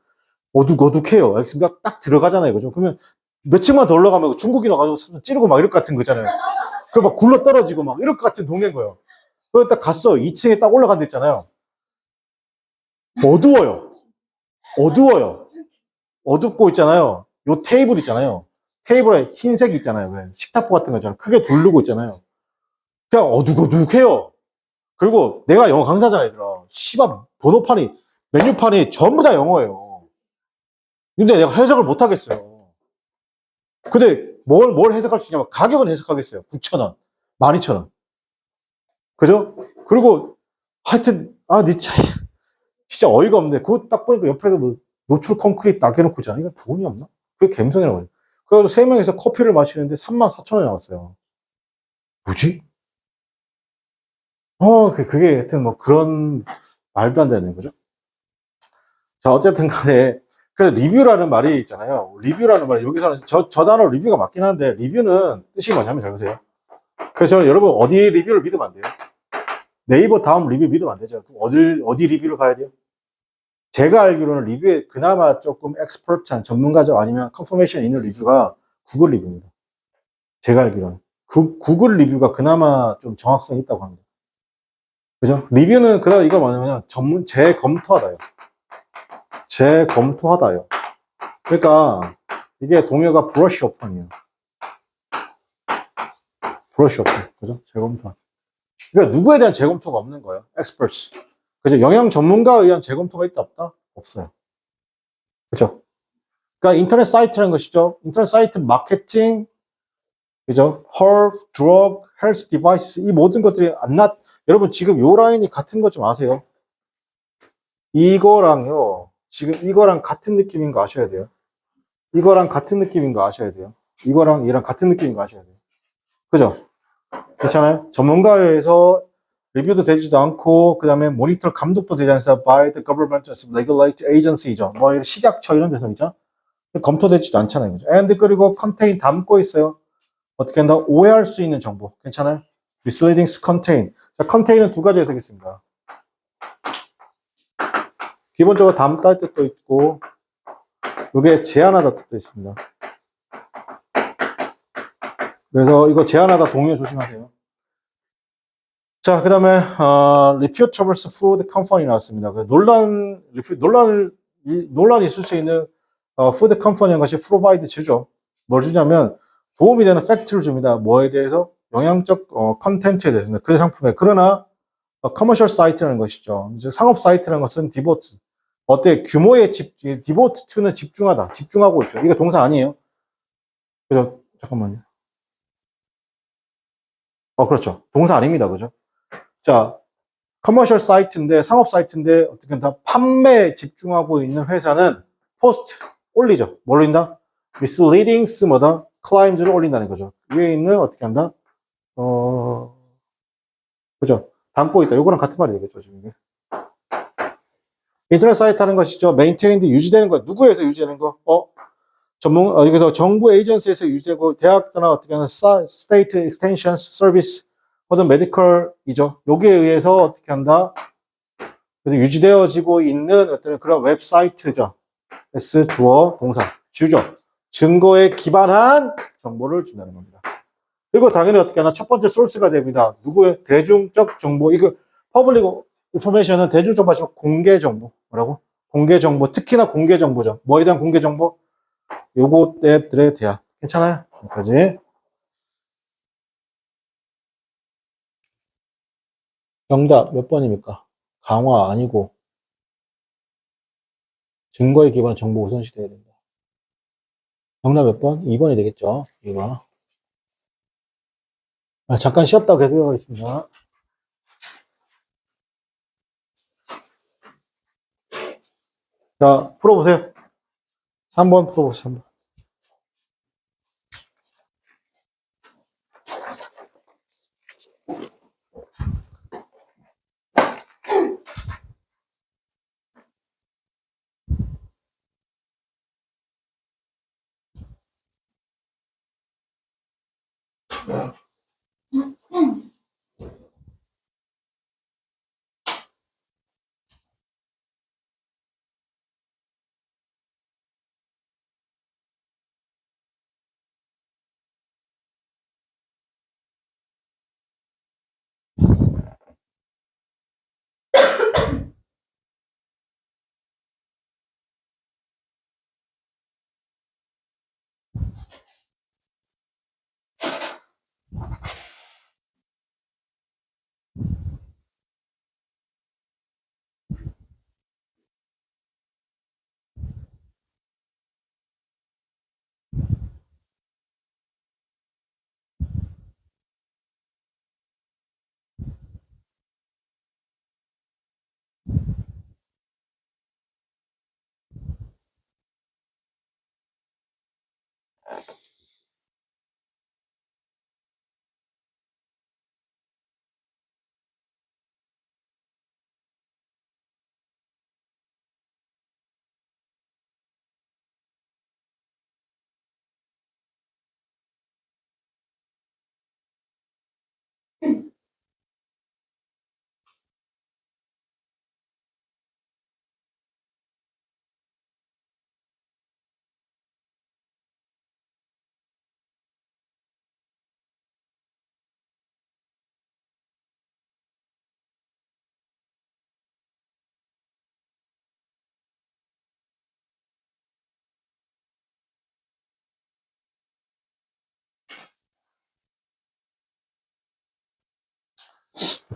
어둑어둑해요. 알겠습니까? 딱 들어가잖아요. 그죠? 그러면 몇 층만 더 올라가면 중국인 와가지고 찌르고 막 이럴 것 같은 거 있잖아요. 그 막 굴러 떨어지고 막 이럴 것 같은 동네인 거예요. 그래서 딱 갔어. 2층에 딱 올라간 데 있잖아요. 어두워요. 어두워요. 어둡고 있잖아요. 요 테이블 있잖아요. 테이블에 흰색 있잖아요. 왜? 식탁보 같은 거 있잖아요. 크게 두르고 있잖아요. 그냥 어둑어둑해요. 그리고 내가 영어 강사잖아, 얘들아. 씨발, 번호판이, 메뉴판이 전부 다 영어예요. 근데 내가 해석을 못 하겠어요. 근데 뭘 해석할 수 있냐면 가격은 해석하겠어요. 9,000원, 12,000원. 그죠? 그리고 하여튼, 진짜 어이가 없네. 그거 딱 보니까 옆에도 뭐 노출 콘크리트 딱 해놓고 있잖아. 이거 돈이 없나? 그게 갬성이라고 해요. 그래서 3명이서 커피를 마시는데 34,000원이 나왔어요. 뭐지? 그게 하여튼 뭐 그런 말도 안 되는 거죠. 자, 어쨌든 간에, 그래서 리뷰라는 말이 있잖아요. 리뷰라는 말이 여기서는 저 단어 리뷰가 맞긴 한데, 리뷰는 뜻이 뭐냐면 잘 보세요. 그래서 저는 여러분 어디 리뷰를 믿으면 안 돼요? 네이버 다음 리뷰 믿으면 안 되죠. 그럼 어디 리뷰를 가야 돼요? 제가 알기로는 리뷰에 그나마 조금 엑스퍼트한 전문가죠. 아니면 컨퍼메이션 있는 리뷰가 구글 리뷰입니다. 제가 알기로는. 구글 리뷰가 그나마 좀 정확성이 있다고 합니다. 그죠? 리뷰는 이거 뭐냐면 재검토하다요. 재검토하다요. 그러니까 이게 동요가 브러쉬 오픈이에요. 브러쉬 오픈. 그죠? 재검토. 그러니까 누구에 대한 재검토가 없는 거예요. experts. 그죠? 영양 전문가에 의한 재검토가 있다 없다? 없어요. 그죠? 그러니까 인터넷 사이트라는 것이죠. 인터넷 사이트 마케팅, 그죠? herb, drug, health device 이 모든 것들이 여러분 지금 요 라인이 같은 것 좀 아세요? 이거랑요. 지금 이거랑 같은 느낌인 거 아셔야 돼요. 이거랑 같은 느낌인 거 아셔야 돼요. 이거랑 얘랑 같은 느낌인 거 아셔야 돼요. 그죠? 괜찮아요? 전문가회에서 리뷰도 되지도 않고, 그 다음에 모니터 감독도 되지 않아서 by the government regulatory agency죠. 뭐, 식약처 이런 데서 있죠? 검토되지도 않잖아요. 그죠? and 그리고 contain 담고 있어요. 어떻게 한다? 오해할 수 있는 정보. 괜찮아요? misleading contain. 자, contain은 두 가지 해석이 있습니다. 기본적으로 담다 뜻도 있고, 이게 제한하다 뜻도 있습니다. 그래서 이거 제한하다 동요 조심하세요. 자, 그 다음에, reputable food company 나왔습니다. 논란이 있을 수 있는, food company인 것이 provide 주죠. 뭘 주냐면, 도움이 되는 팩트를 줍니다. 뭐에 대해서? 영양적, 컨텐츠에 대해서는 그 상품에. 그러나, commercial site라는 것이죠. 즉, 상업 사이트라는 것은 devote. 규모에 devote to는 집중하다. 집중하고 있죠. 이거 동사 아니에요. 그죠? 잠깐만요. 그렇죠. 동사 아닙니다. 그죠? 자, 커머셜 사이트인데, 상업 사이트인데, 어떻게 한다? 판매에 집중하고 있는 회사는 포스트 올리죠. 뭘 올린다? misleading 뭐다? claims를 올린다는 거죠. 위에 있는 어떻게 한다? 그죠? 담고 있다. 요거랑 같은 말이 되겠죠, 지금 이게. 인터넷 사이트 하는 것이죠. maintained 유지되는 거. 누구에서 유지되는 거? 여기서 정부 에이전시에서 유지되고 대학이나 어떻게 하는 스테이트 익스텐션 서비스 혹은 메디컬이죠. 여기에 의해서 어떻게 한다? 유지되어지고 있는 어떤 그런 웹사이트죠. S 주어 동사 주죠. 증거에 기반한 정보를 준다는 겁니다. 그리고 당연히 어떻게 하나 첫 번째 소스가 됩니다. 누구의 대중적 정보. 이거 퍼블릭 인포메이션은 대중적 정보, 공개 정보. 뭐라고? 공개 정보. 특히나 공개 정보죠. 뭐에 대한 공개 정보? 요것들에 대한. 괜찮아요? 여기까지. 정답 몇 번입니까? 강화 아니고 증거에 기반한 정보 우선시 돼야 된다. 정답 몇 번? 2번이 되겠죠? 2번. 잠깐 쉬었다가 계속 하겠습니다. 자, 풀어보세요. 3번 풀어보세요. 3번.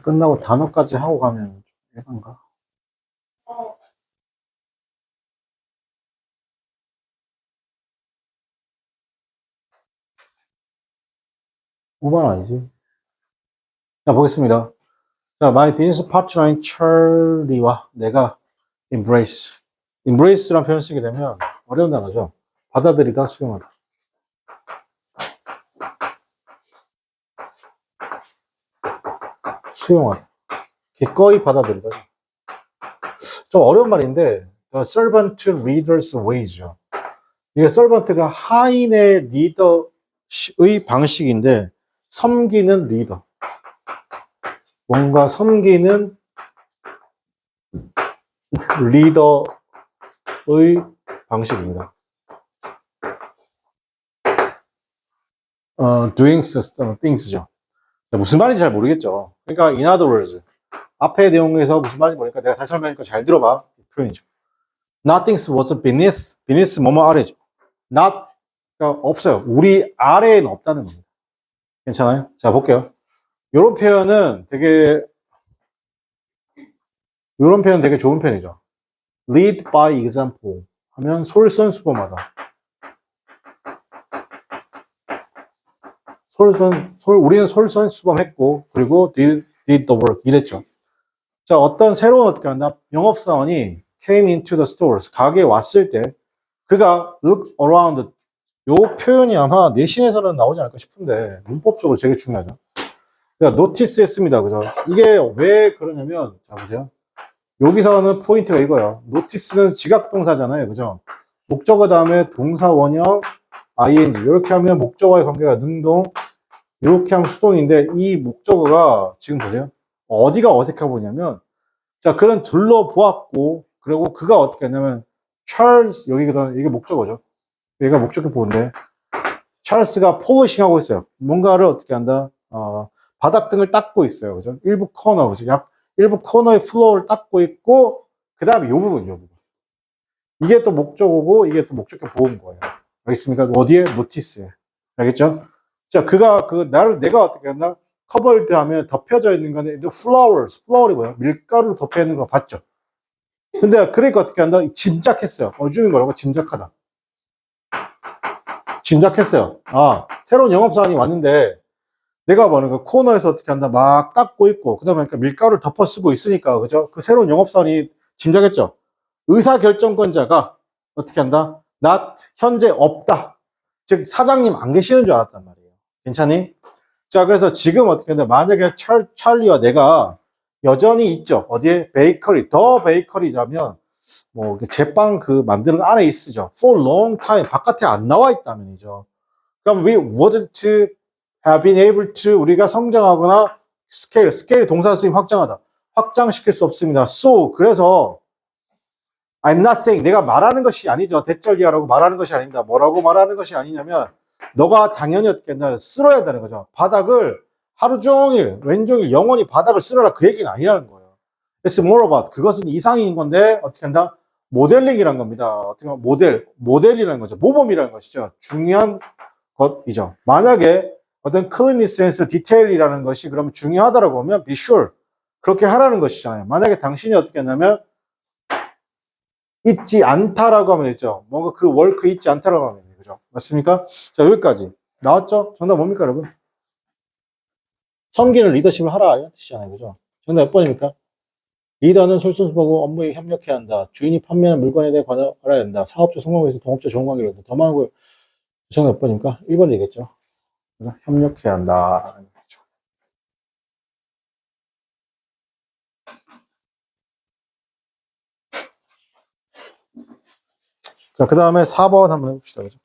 끝나고 단어까지 하고 가면 해방가? 5번 아니지? 자, 보겠습니다. 자, my business partner인 찰리와 내가 embrace. embrace라는 표현 쓰게 되면 어려운 단어죠. 받아들이다, 수용하다. 수용하다. 기꺼이 받아들이다. 좀 어려운 말인데, the servant leader's ways죠. 이게 servant가 하인의 리더의 방식인데, 섬기는 리더. 뭔가 섬기는 리더의 방식입니다. doing things죠. 무슨 말인지 잘 모르겠죠. 그러니까 in other words, 앞의 내용에서 무슨 말인지 모르니까 내가 다시 설명하니까 잘 들어봐. 이 표현이죠. Nothing was beneath 뭐뭐 아래죠. not 그러니까 없어요. 우리 아래에는 없다는 겁니다. 괜찮아요? 자, 볼게요. 이런 표현은 되게 좋은 편이죠. lead by example 하면 솔선수범하다. 우리는 솔선수범했고, 그리고 did the work 이랬죠. 자, 어떤 새로운 어떻게 한다? 영업사원이 came into the stores 가게에 왔을 때 그가 look around 요 표현이 아마 내신에서는 나오지 않을까 싶은데 문법적으로 되게 중요하죠. 그러니까 notice 했습니다. 그죠? 이게 왜 그러냐면 자 보세요. 여기서는 포인트가 이거예요. notice는 지각동사잖아요. 그죠? 목적어 다음에 동사 원형 ing 이렇게 하면 목적어의 관계가 능동, 이렇게 하면 수동인데 이 목적어가 지금 보세요. 어디가 어색해 보냐면 자 그런 둘러보았고 그리고 그가 어떻게 했냐면 찰스 여기거든 이게 목적어죠. 얘가 목적어 보는데 찰스가 폴리싱 하고 있어요. 뭔가를 어떻게 한다? 바닥 등을 닦고 있어요. 그죠? 일부 코너, 그죠? 일부 코너의 플로어를 닦고 있고, 그 다음에 요 부분, 요 부분. 이게 또 목적어고, 이게 또 목적어 보은 거예요. 알겠습니까? 어디에? 노티스에. 알겠죠? 자, 내가 어떻게 했나? 커버드 하면 덮여져 있는 거는, 플라워이 뭐야? 밀가루로 덮여 있는 거 봤죠? 근데, 그러니까 어떻게 한다? 짐작했어요. 어중이 뭐라고? 짐작하다. 짐작했어요. 새로운 영업사원이 왔는데, 내가 뭐는 그 코너에서 어떻게 한다 막 닦고 있고 그다음에 그 밀가루를 덮어 쓰고 있으니까 그죠? 그 새로운 영업사원이 짐작했죠. 의사결정권자가 어떻게 한다? 현재 없다. 즉 사장님 안 계시는 줄 알았단 말이에요. 괜찮니? 자 그래서 지금 어떻게 한다? 만약에 찰리와 내가 여전히 있죠. 어디에? 베이커리. 더 베이커리라면 뭐 제빵 그 만드는 거 안에 있으죠. For long time 바깥에 안 나와 있다면이죠. 그럼 we wouldn't have been able to 우리가 성장하거나 스케일 동사 수임 확장하다 확장시킬 수 없습니다. So 그래서 I'm not saying 내가 말하는 것이 아니죠. 대절리하라고 말하는 것이 아닙니다. 뭐라고 말하는 것이 아니냐면 너가 당연히 어떻게 한다 쓸어야 되는 거죠. 바닥을 하루 종일 왼종일 영원히 바닥을 쓸어라 그 얘기는 아니라는 거예요. It's more about 그것은 이상인 건데 어떻게 한다 모델링이란 겁니다. 어떻게 보면 모델이라는 거죠. 모범이라는 것이죠. 중요한 것이죠. 만약에 어떤 cleanliness and detail이라는 것이 그러면 중요하다라고 하면 be sure 그렇게 하라는 것이잖아요. 만약에 당신이 어떻게 했냐면 있지 않다라고 하면 있죠. 뭔가 그 월크 있지 않다라고 하면 그죠? 맞습니까? 자 여기까지 나왔죠? 정답 뭡니까 여러분? 섬기는 리더십을 하라 이런 뜻이잖아요. 그죠? 정답 몇 번입니까? 리더는 솔선수범하고 업무에 협력해야 한다. 주인이 판매하는 물건에 대해 알아야 한다. 사업자 성공을 위해서 동업자 좋은 관계를 한다. 더 많은 걸 정답 몇 번입니까? 1번이겠죠. 협력해야 한다. 자, 그 다음에 4번 한번 해봅시다. 그죠?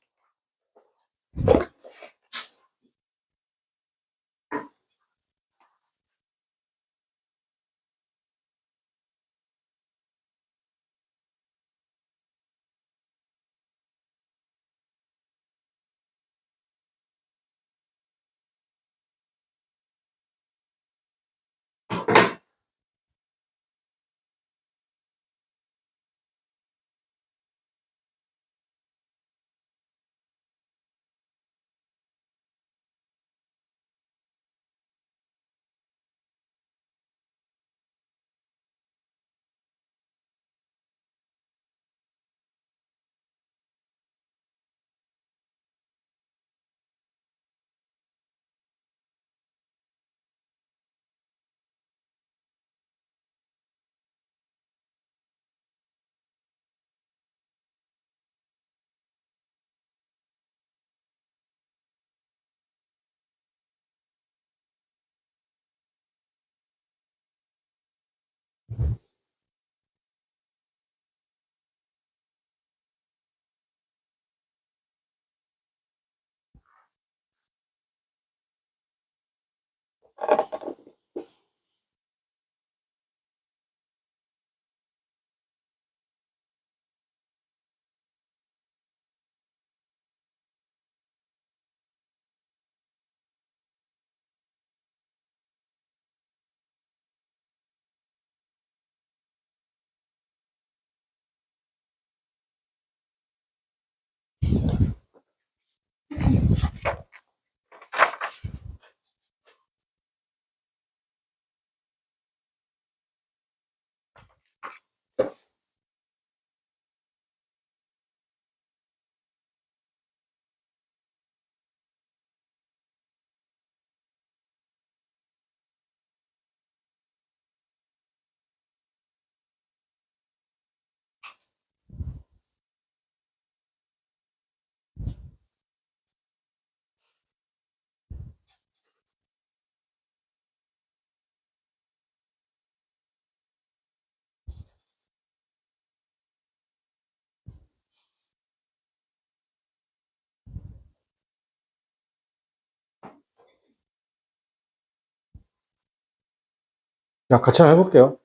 자, 같이 한번 해볼게요.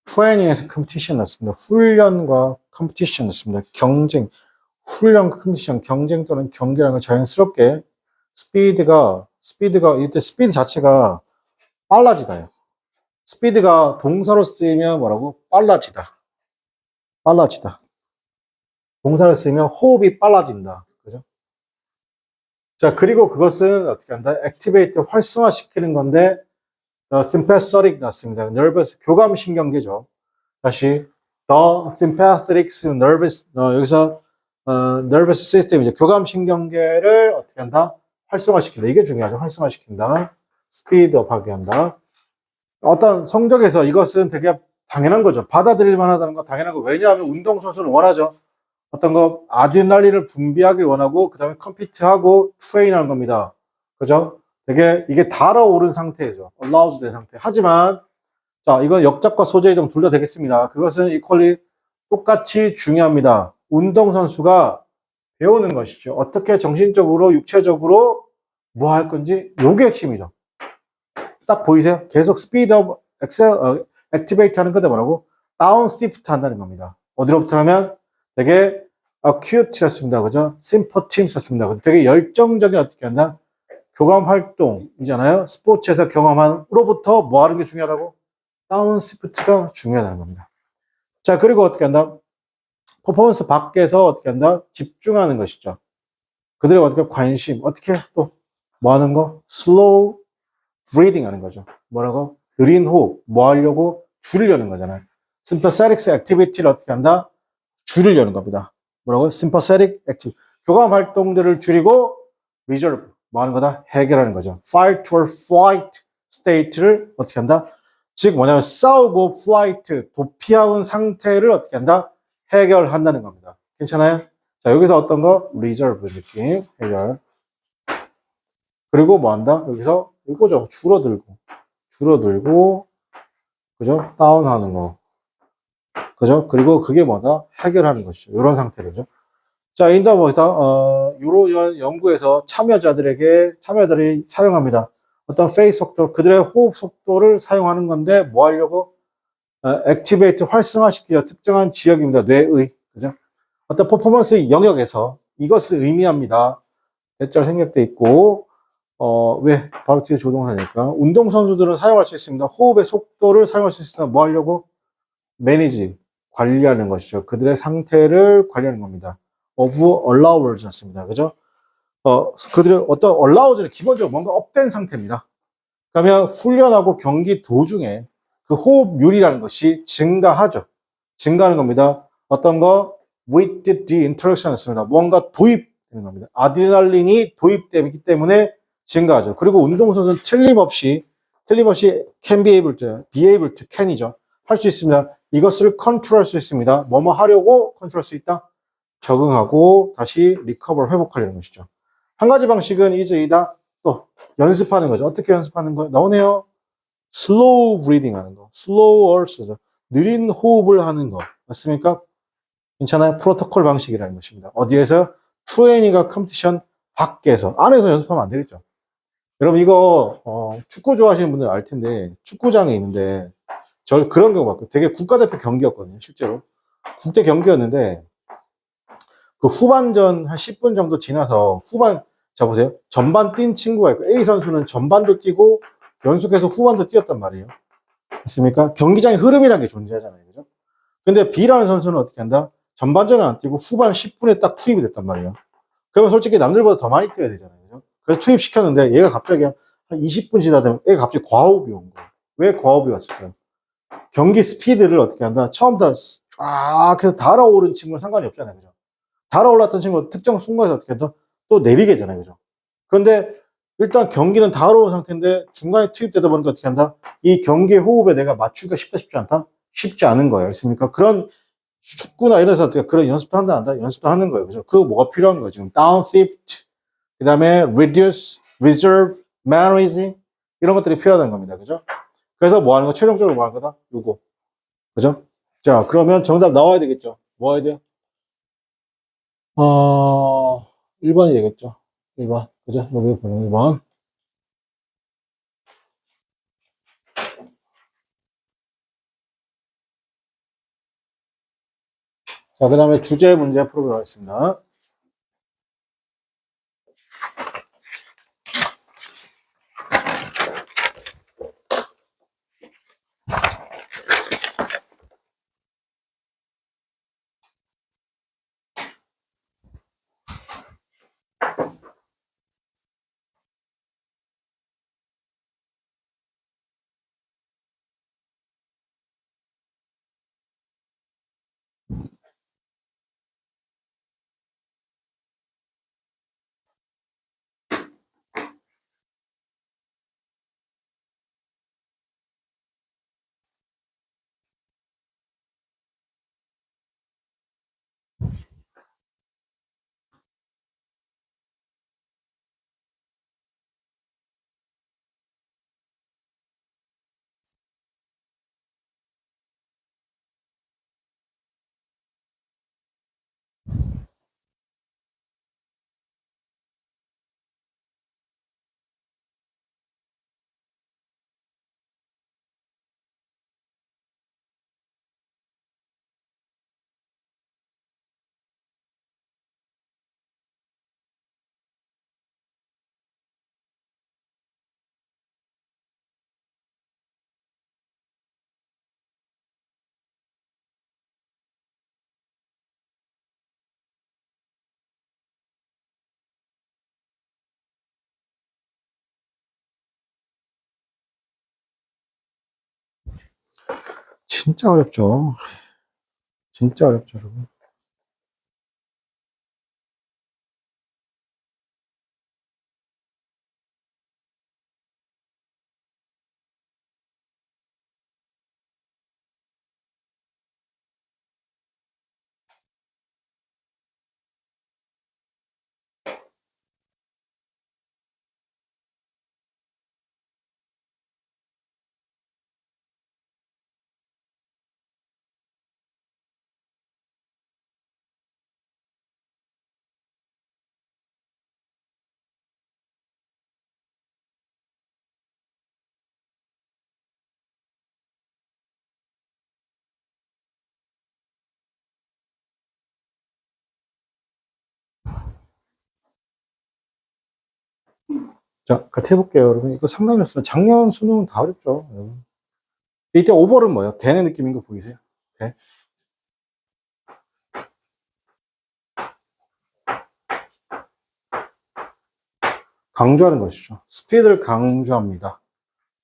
트레이닝에서 컴피티션 났습니다. 훈련과 컴피티션 났습니다. 경쟁, 훈련과 컴피티션, 경쟁 또는 경기라는 걸 자연스럽게 스피드가 이때 스피드 자체가 빨라지다요. 스피드가 동사로 쓰이면 뭐라고? 빨라지다. 빨라지다. 동사를 쓰이면 호흡이 빨라진다. 그죠? 자, 그리고 그것은 어떻게 한다? 액티베이트 활성화시키는 건데, sympathetic 났습니다. nervous, 교감신경계죠. 다시, the sympathetic nervous, 여기서, nervous system이죠. 교감신경계를 어떻게 한다? 활성화시킨다. 이게 중요하죠. 활성화시킨다. 스피드업하게 한다. 어떤 성적에서 이것은 되게 당연한 거죠. 받아들일 만하다는 거 당연한 거. 왜냐하면 운동선수는 원하죠. 어떤 거 아드레날린을 분비하길 원하고 그다음에 컴피트하고 트레인하는 겁니다. 그죠? 되게 이게 달아오른 상태에서 allows 된 상태. 하지만 자 이건 역잡과 소재 이동 둘 다 되겠습니다. 그것은 equally 똑같이 중요합니다. 운동선수가 배우는 것이죠. 어떻게 정신적으로 육체적으로 뭐 할 건지 요게 핵심이죠. 딱 보이세요? 계속 스피드업 액티베이트 하는 건데 뭐라고? 다운 시프트 한다는 겁니다. 어디로부터 하면 되게 acute였습니다. 그죠? sympathe였습니다. 되게 열정적인 어떻게 한다? 교감 활동이잖아요. 스포츠에서 경험한 으로부터 뭐 하는 게 중요하다고? 다운 시프트가 중요하다는 겁니다. 자, 그리고 어떻게 한다? 퍼포먼스 밖에서 어떻게 한다? 집중하는 것이죠. 그들의 어떻게 관심, 어떻게 또 뭐 하는 거? slow breathing 하는 거죠. 뭐라고? 느린 호흡, 뭐 하려고? 줄이려는 거잖아요. sympathetic activity를 어떻게 한다? 줄이려는 겁니다. 뭐라고? sympathetic activity. 교감 활동들을 줄이고 reserve, 뭐 하는 거다? 해결하는 거죠. fight or flight state를 어떻게 한다? 즉 뭐냐면 싸우고 flight, 도피하는 상태를 어떻게 한다? 해결한다는 겁니다. 괜찮아요? 자, 여기서 어떤 거? reserve 느낌, 해결. 그리고 뭐 한다? 여기서 이거죠. 줄어들고, 그죠? 다운하는 거. 그죠? 그리고 그게 뭐다? 해결하는 것이죠. 이런 상태로죠. 자, 인더 뭐다? 요런 연구에서 참여자들이 사용합니다. 어떤 페이스 속도, 그들의 호흡 속도를 사용하는 건데, 뭐 하려고? 액티베이트 활성화시키죠. 특정한 지역입니다. 뇌의. 그죠? 어떤 퍼포먼스 영역에서 이것을 의미합니다. 대절 생략돼 있고, 왜? 바로 뒤에 조동사니까. 운동선수들은 사용할 수 있습니다. 호흡의 속도를 사용할 수 있습니다. 뭐 하려고? 매니지, 관리하는 것이죠. 그들의 상태를 관리하는 겁니다. of allowance였습니다. 그죠? 그들의 어떤 allowance는 기본적으로 뭔가 업된 상태입니다. 그러면 훈련하고 경기 도중에 그 호흡률이라는 것이 증가하죠. 증가하는 겁니다. 어떤 거? with the interaction이었습니다. 뭔가 도입되는 겁니다. 아드레날린이 도입되기 때문에 증가하죠. 그리고 운동선수는 틀림없이 can be able to can이죠. 할 수 있습니다. 이것을 컨트롤할 수 있습니다. 뭐뭐 하려고 컨트롤할 수 있다? 적응하고 다시 리커버 회복하려는 것이죠. 한 가지 방식은 이다 또 연습하는 거죠. 어떻게 연습하는 거예요? 나오네요. slow breathing 하는 거. slower, 느린 호흡을 하는 거. 맞습니까? 괜찮아요? 프로토콜 방식이라는 것입니다. 어디에서? 트레이닝과 컴피티션 밖에서. 안에서 연습하면 안 되겠죠. 여러분 이거 축구 좋아하시는 분들 알 텐데 축구장에 있는데 저 그런 경우 봤고 되게 국가대표 경기였거든요. 실제로 국대 경기였는데 그 후반전 한 10분 정도 지나서 자 보세요. 전반 뛴 친구가 있고 A 선수는 전반도 뛰고 연속해서 후반도 뛰었단 말이에요. 맞습니까? 경기장의 흐름이라는 게 존재하잖아요. 그죠? 근데 B라는 선수는 어떻게 한다? 전반전은 안 뛰고 후반 10분에 딱 투입이 됐단 말이에요. 그러면 솔직히 남들보다 더 많이 뛰어야 되잖아요. 그죠? 그래서 투입시켰는데 얘가 갑자기 한 20분 지나다 얘가 갑자기 과호흡이 온 거예요. 왜 과호흡이 왔을까요? 경기 스피드를 어떻게 한다? 처음부터 쫙 해서 달아오른 친구는 상관이 없잖아요. 그죠? 달아올랐던 친구가 특정 순간에서 어떻게 한다? 또 내리게잖아요. 그죠? 그런데 일단 경기는 달아오른 상태인데 중간에 투입되다 보니까 어떻게 한다? 이 경기 호흡에 내가 맞추기가 쉽지 않다? 쉽지 않은 거예요. 알겠습니까? 그런 축구나 이런 데서 그런 연습도 한다, 한다? 연습도 하는 거예요. 그죠? 그거 뭐가 필요한 거예요. 지금 down shift, 그 다음에 reduce, reserve, mannerism 이런 것들이 필요하다는 겁니다. 그죠? 그래서 뭐 하는 거? 최종적으로 뭐 하는 거다? 요거. 그죠? 자, 그러면 정답 나와야 되겠죠? 뭐 해야 돼요? 1번이 되겠죠? 1번. 그죠? 여기 보는 1번. 자, 그 다음에 주제 문제 풀어보도록 하겠습니다. 진짜 어렵죠. 진짜 어렵죠, 여러분. 자, 같이 해볼게요, 여러분. 이거 상당히 어렵습니다. 작년 수능은 다 어렵죠, 여러분. 이때 오버는 뭐예요? 대는 느낌인 거 보이세요? 대? 강조하는 것이죠. 스피드를 강조합니다.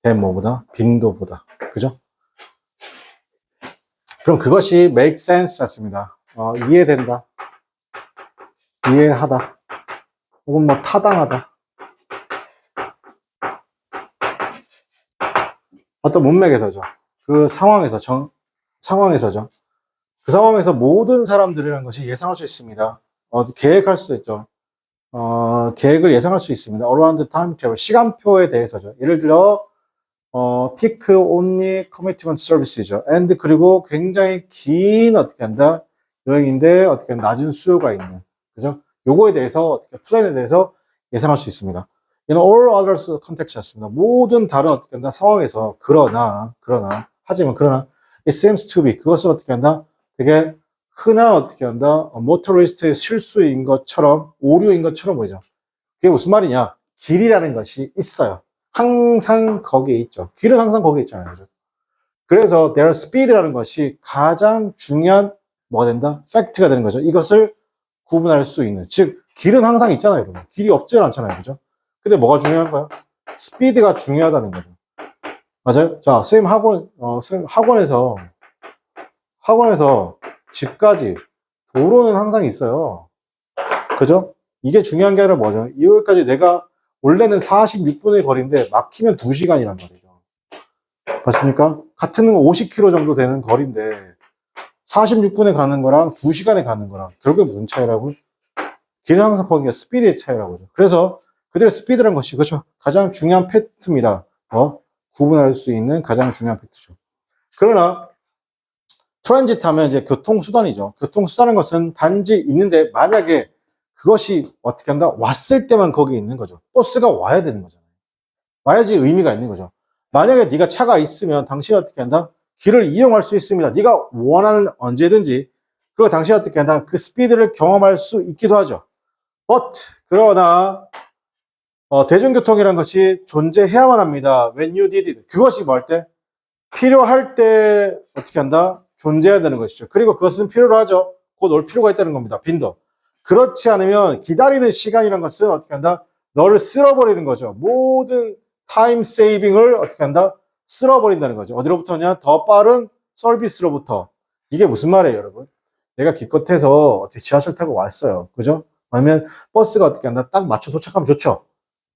대 뭐보다? 빈도보다. 그죠? 그럼 그것이 make sense 였습니다. 이해된다. 이해하다. 혹은 뭐 타당하다. 어떤 문맥에서죠. 그 상황에서죠. 그 상황에서 모든 사람들이라는 것이 예상할 수 있습니다. 계획할 수 있죠. 계획을 예상할 수 있습니다. around timetable, 시간표에 대해서죠. 예를 들어, peak only commitment service죠. and 그리고 굉장히 긴 어떻게 한다? 여행인데 어떻게 낮은 수요가 있는. 그죠? 요거에 대해서, 어떻게 플랜에 대해서 예상할 수 있습니다. 이는 all others context였습니다. 모든 다른 어떻게 한다? 상황에서, 하지만, it seems to be, 그것을 어떻게 한다? 되게 흔한 어떻게 한다? 모터리스트의 실수인 것처럼, 오류인 것처럼 보이죠. 그게 무슨 말이냐? 길이라는 것이 있어요. 항상 거기에 있죠. 길은 항상 거기에 있잖아요. 그죠? 그래서 their speed라는 것이 가장 중요한 뭐가 된다? 팩트가 되는 거죠. 이것을 구분할 수 있는. 즉, 길은 항상 있잖아요, 여러분. 길이 없지 않잖아요. 그죠? 근데 뭐가 중요한 거야? 스피드가 중요하다는 거죠. 맞아요? 자, 선생님 학원에서 집까지 도로는 항상 있어요. 그죠? 이게 중요한 게 아니라 뭐죠? 여기까지 내가 원래는 46분의 거리인데 막히면 2시간이란 말이죠. 맞습니까? 같은 50km 정도 되는 거리인데 46분에 가는 거랑 2시간에 가는 거랑 결국에 무슨 차이라고? 길은 항상 거기가 스피드의 차이라고 하죠. 그래서 그들의 스피드라는 것이 그렇죠. 가장 중요한 팩트입니다. 구분할 수 있는 가장 중요한 팩트죠. 그러나 트랜짓 하면 이제 교통수단이죠. 교통수단인 것은 단지 있는데 만약에 그것이 어떻게 한다? 왔을 때만 거기 있는 거죠. 버스가 와야 되는 거잖아요. 와야지 의미가 있는 거죠. 만약에 네가 차가 있으면 당신은 어떻게 한다? 길을 이용할 수 있습니다. 네가 원하는 언제든지 그리고 당신은 어떻게 한다? 그 스피드를 경험할 수 있기도 하죠. But, 그러나, 대중교통이라는 것이 존재해야만 합니다. When you need it. 그것이 뭐 할 때? 필요할 때 어떻게 한다? 존재해야 되는 것이죠. 그리고 그것은 필요로 하죠. 곧 올 필요가 있다는 겁니다. 빈도. 그렇지 않으면 기다리는 시간이라는 것은 어떻게 한다? 너를 쓸어버리는 거죠. 모든 타임 세이빙을 어떻게 한다? 쓸어버린다는 거죠. 어디로부터냐? 더 빠른 서비스로부터. 이게 무슨 말이에요, 여러분? 내가 기껏해서 어떻게 지하철 타고 왔어요. 그죠? 아니면 버스가 어떻게 한다? 딱 맞춰 도착하면 좋죠.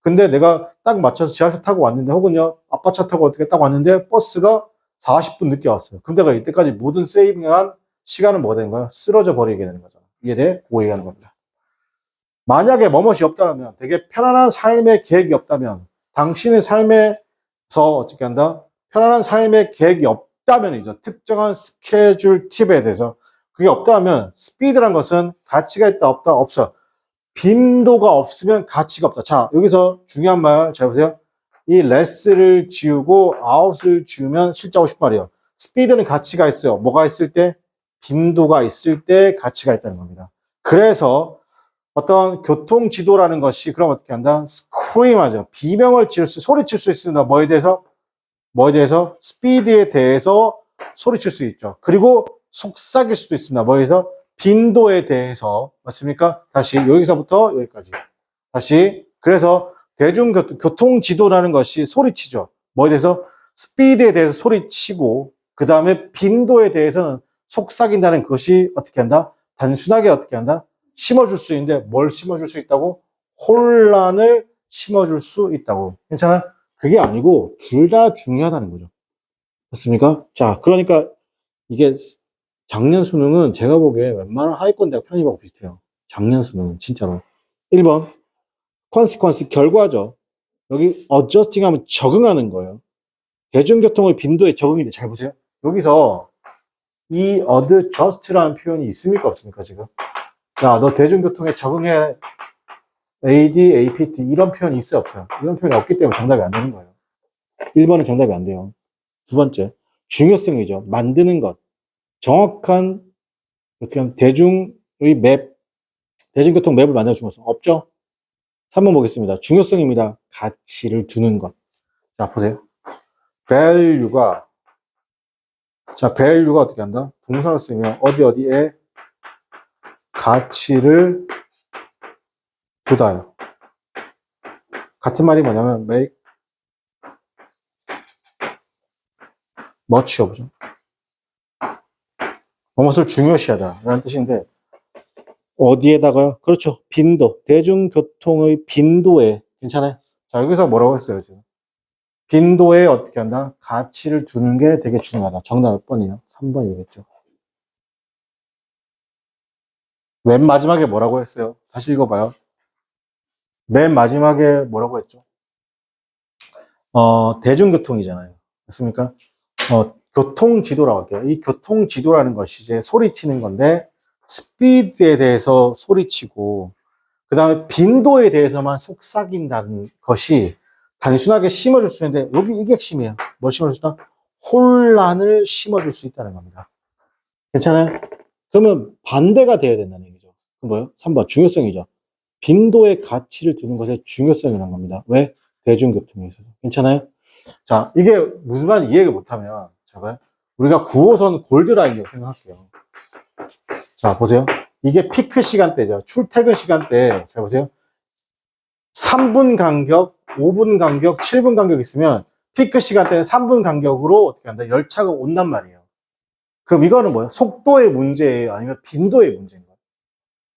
근데 내가 딱 맞춰서 지하철 타고 왔는데, 혹은요, 아빠 차 타고 어떻게 딱 왔는데, 버스가 40분 늦게 왔어요. 그럼 내가 이때까지 모든 세이빙한 시간은 뭐가 되는 거야? 쓰러져 버리게 되는 거잖아. 이해돼? 그 얘기하는 겁니다. 만약에 뭐뭇이 없다면, 되게 편안한 삶의 계획이 없다면, 당신의 삶에서 어떻게 한다? 편안한 삶의 계획이 없다면이죠. 특정한 스케줄 팁에 대해서. 그게 없다면, 스피드란 것은 가치가 있다, 없다, 없어. 빈도가 없으면 가치가 없다. 자, 여기서 중요한 말 잘 보세요. 이 레스를 지우고 아웃을 지우면 실자고 싶은 말이에요. 스피드는 가치가 있어요. 뭐가 있을 때? 빈도가 있을 때 가치가 있다는 겁니다. 그래서 어떤 교통지도라는 것이 그럼 어떻게 한다? 스크림하죠. 비명을 지을 수, 소리칠 수 있습니다. 뭐에 대해서? 뭐에 대해서? 스피드에 대해서 소리칠 수 있죠. 그리고 속삭일 수도 있습니다. 뭐에 대해서? 빈도에 대해서. 맞습니까? 다시 여기서부터 여기까지. 다시. 그래서 교통지도라는 것이 소리치죠. 뭐에 대해서? 스피드에 대해서 소리치고 그 다음에 빈도에 대해서는 속삭인다는 것이 어떻게 한다? 단순하게 어떻게 한다? 심어줄 수 있는데 뭘 심어줄 수 있다고? 혼란을 심어줄 수 있다고. 괜찮아요? 그게 아니고 둘 다 중요하다는 거죠. 맞습니까? 자, 그러니까 이게 작년 수능은 제가 보기에 웬만한 하위권 대학 편입하고 비슷해요. 작년 수능은 진짜로. 1번 consequence 결과죠. 여기 adjusting 하면 적응하는 거예요. 대중교통의 빈도에 적응이 돼. 잘 보세요. 여기서 이 adjust라는 표현이 있습니까? 없습니까? 지금? 야, 너 대중교통에 적응해. AD, APT 이런 표현이 있어요? 없어요? 이런 표현이 없기 때문에 정답이 안 되는 거예요. 1번은 정답이 안 돼요. 두 번째, 중요성이죠. 만드는 것. 정확한 어떻게 대중의 맵, 대중교통 맵을 만드는 중요성 없죠? 3번 보겠습니다. 중요성입니다. 가치를 두는 것. 자, 보세요. value가 어떻게 한다? 동사를 쓰면 어디에 가치를 두다요. 같은 말이 뭐냐면 make much of죠. 무엇을 중요시하다 라는 뜻인데 어디에다가요? 그렇죠. 빈도. 대중교통의 빈도에 괜찮아요? 자, 여기서 뭐라고 했어요, 지금? 빈도에 어떻게 한다? 가치를 두는 게 되게 중요하다. 정답 몇 번이에요? 3번이겠죠. 맨 마지막에 뭐라고 했어요? 다시 읽어봐요. 맨 마지막에 뭐라고 했죠? 대중교통이잖아요. 맞습니까? 교통지도라고 할게요. 이 교통지도라는 것이 이제 소리치는 건데, 스피드에 대해서 소리치고, 그 다음에 빈도에 대해서만 속삭인다는 것이 단순하게 심어줄 수 있는데, 여기 이게 핵심이에요. 뭘 심어줄 수 있다? 혼란을 심어줄 수 있다는 겁니다. 괜찮아요? 그러면 반대가 돼야 된다는 얘기죠. 그 뭐예요? 3번, 중요성이죠. 빈도의 가치를 두는 것의 중요성이라는 겁니다. 왜? 대중교통에 있어서. 괜찮아요? 자, 이게 무슨 말인지 이해를 못하면, 제발, 우리가 9호선 골드라인이라고 생각할게요. 자, 보세요. 이게 피크 시간대죠. 출퇴근 시간대. 잘 보세요. 3분 간격, 5분 간격, 7분 간격 있으면 피크 시간대는 3분 간격으로 어떻게 한다? 열차가 온단 말이에요. 그럼 이거는 뭐예요? 속도의 문제예요? 아니면 빈도의 문제인 거예요?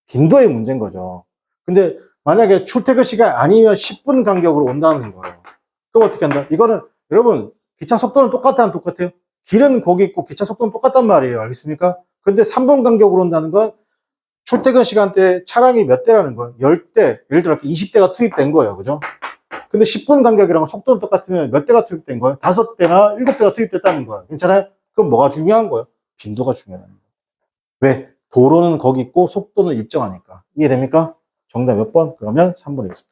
빈도의 문제인 거죠. 근데 만약에 출퇴근 시간 아니면 10분 간격으로 온다는 거예요. 그럼 어떻게 한다? 이거는 여러분 기차 속도는 똑같아요? 길은 거기 있고 기차 속도는 똑같단 말이에요. 알겠습니까? 그런데 3분 간격으로 온다는 건 출퇴근 시간대 차량이 몇 대라는 거예요? 10대, 예를 들어 20대가 투입된 거예요. 그죠? 근데 10분 간격이랑 속도는 똑같으면 몇 대가 투입된 거예요? 5대나 7대가 투입됐다는 거예요. 괜찮아요? 그럼 뭐가 중요한 거예요? 빈도가 중요한 거예요. 왜? 도로는 거기 있고 속도는 일정하니까. 이해됩니까? 정답 몇 번? 그러면 3번이겠습니다.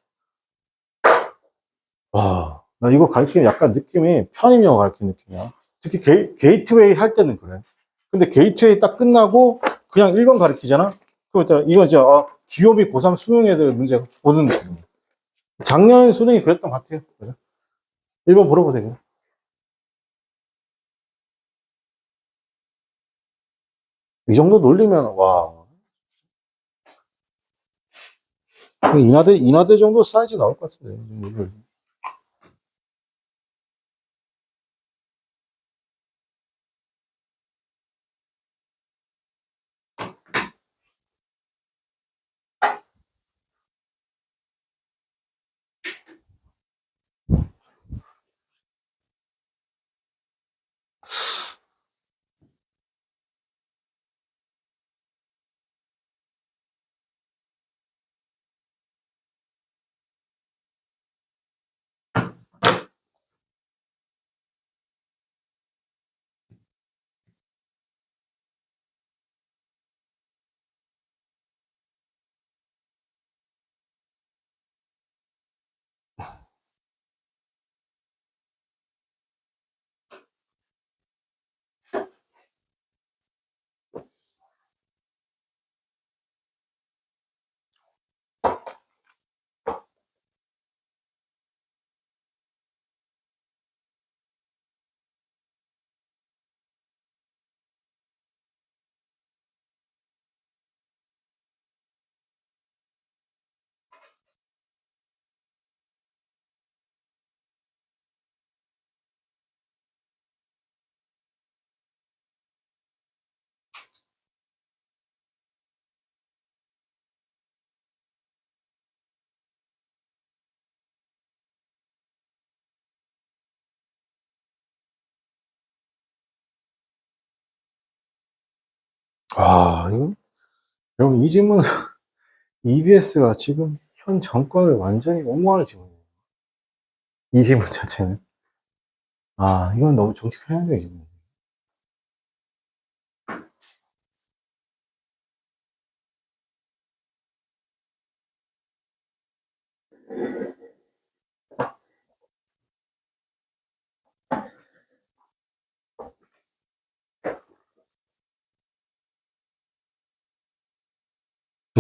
와, 나 이거 가르치면 약간 느낌이 편입영어 가르치는 느낌이야. 특히 게이트웨이 할 때는 그래. 근데 게이트웨이 딱 끝나고 그냥 1번 가리키잖아? 그럼 일단 이건 이제, 기업이 고3 수능 애들 문제 보는 느낌. 작년 수능이 그랬던 것 같아요. 그죠? 1번 물어보세요. 이 정도 놀리면, 와. 인하대 정도 사이즈 나올 것 같은데. 이거, 여러분, 이 질문은 EBS가 지금 현 정권을 완전히 옹호하는 질문이에요. 이 질문 자체는. 이건 너무 정치 편향적인 질문이에요.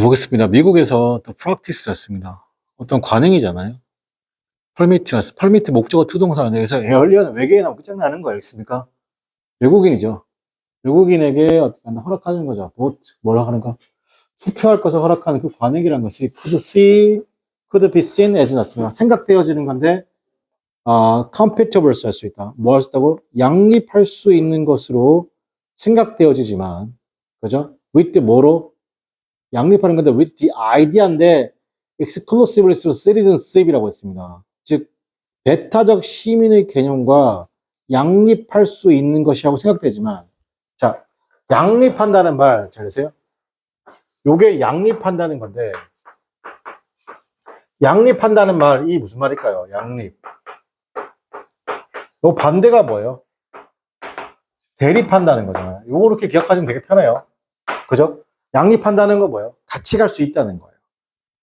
보겠습니다. 미국에서 또 프랙티스였습니다. 어떤 관행이잖아요. 펄미트 목적어 투동사에서 에얼리언은 외계인 나오면 끝장나는 거 알겠습니까? 외국인이죠. 외국인에게 어떻게 한다 허락하는 거죠. 뭐라 하는가? 투표할 것을 허락하는 그 관행이라는 것이 could be seen as 였습니다. 생각되어지는 건데, compatible 할 수 있다. 뭐 할 수 있다고? 양립할 수 있는 것으로 생각되어지지만, 그죠? with 뭐로? 양립하는 건데 with the idea인데 exclusively through citizenship이라고 했습니다. 즉 배타적 시민의 개념과 양립할 수 있는 것이라고 생각되지만, 자, 양립한다는 말 잘 보세요. 요게 양립한다는 건데, 양립한다는 말이 무슨 말일까요? 양립. 요 반대가 뭐예요? 대립한다는 거잖아요. 요렇게 기억하시면 되게 편해요. 그죠? 양립한다는 건 뭐예요? 같이 갈 수 있다는 거예요.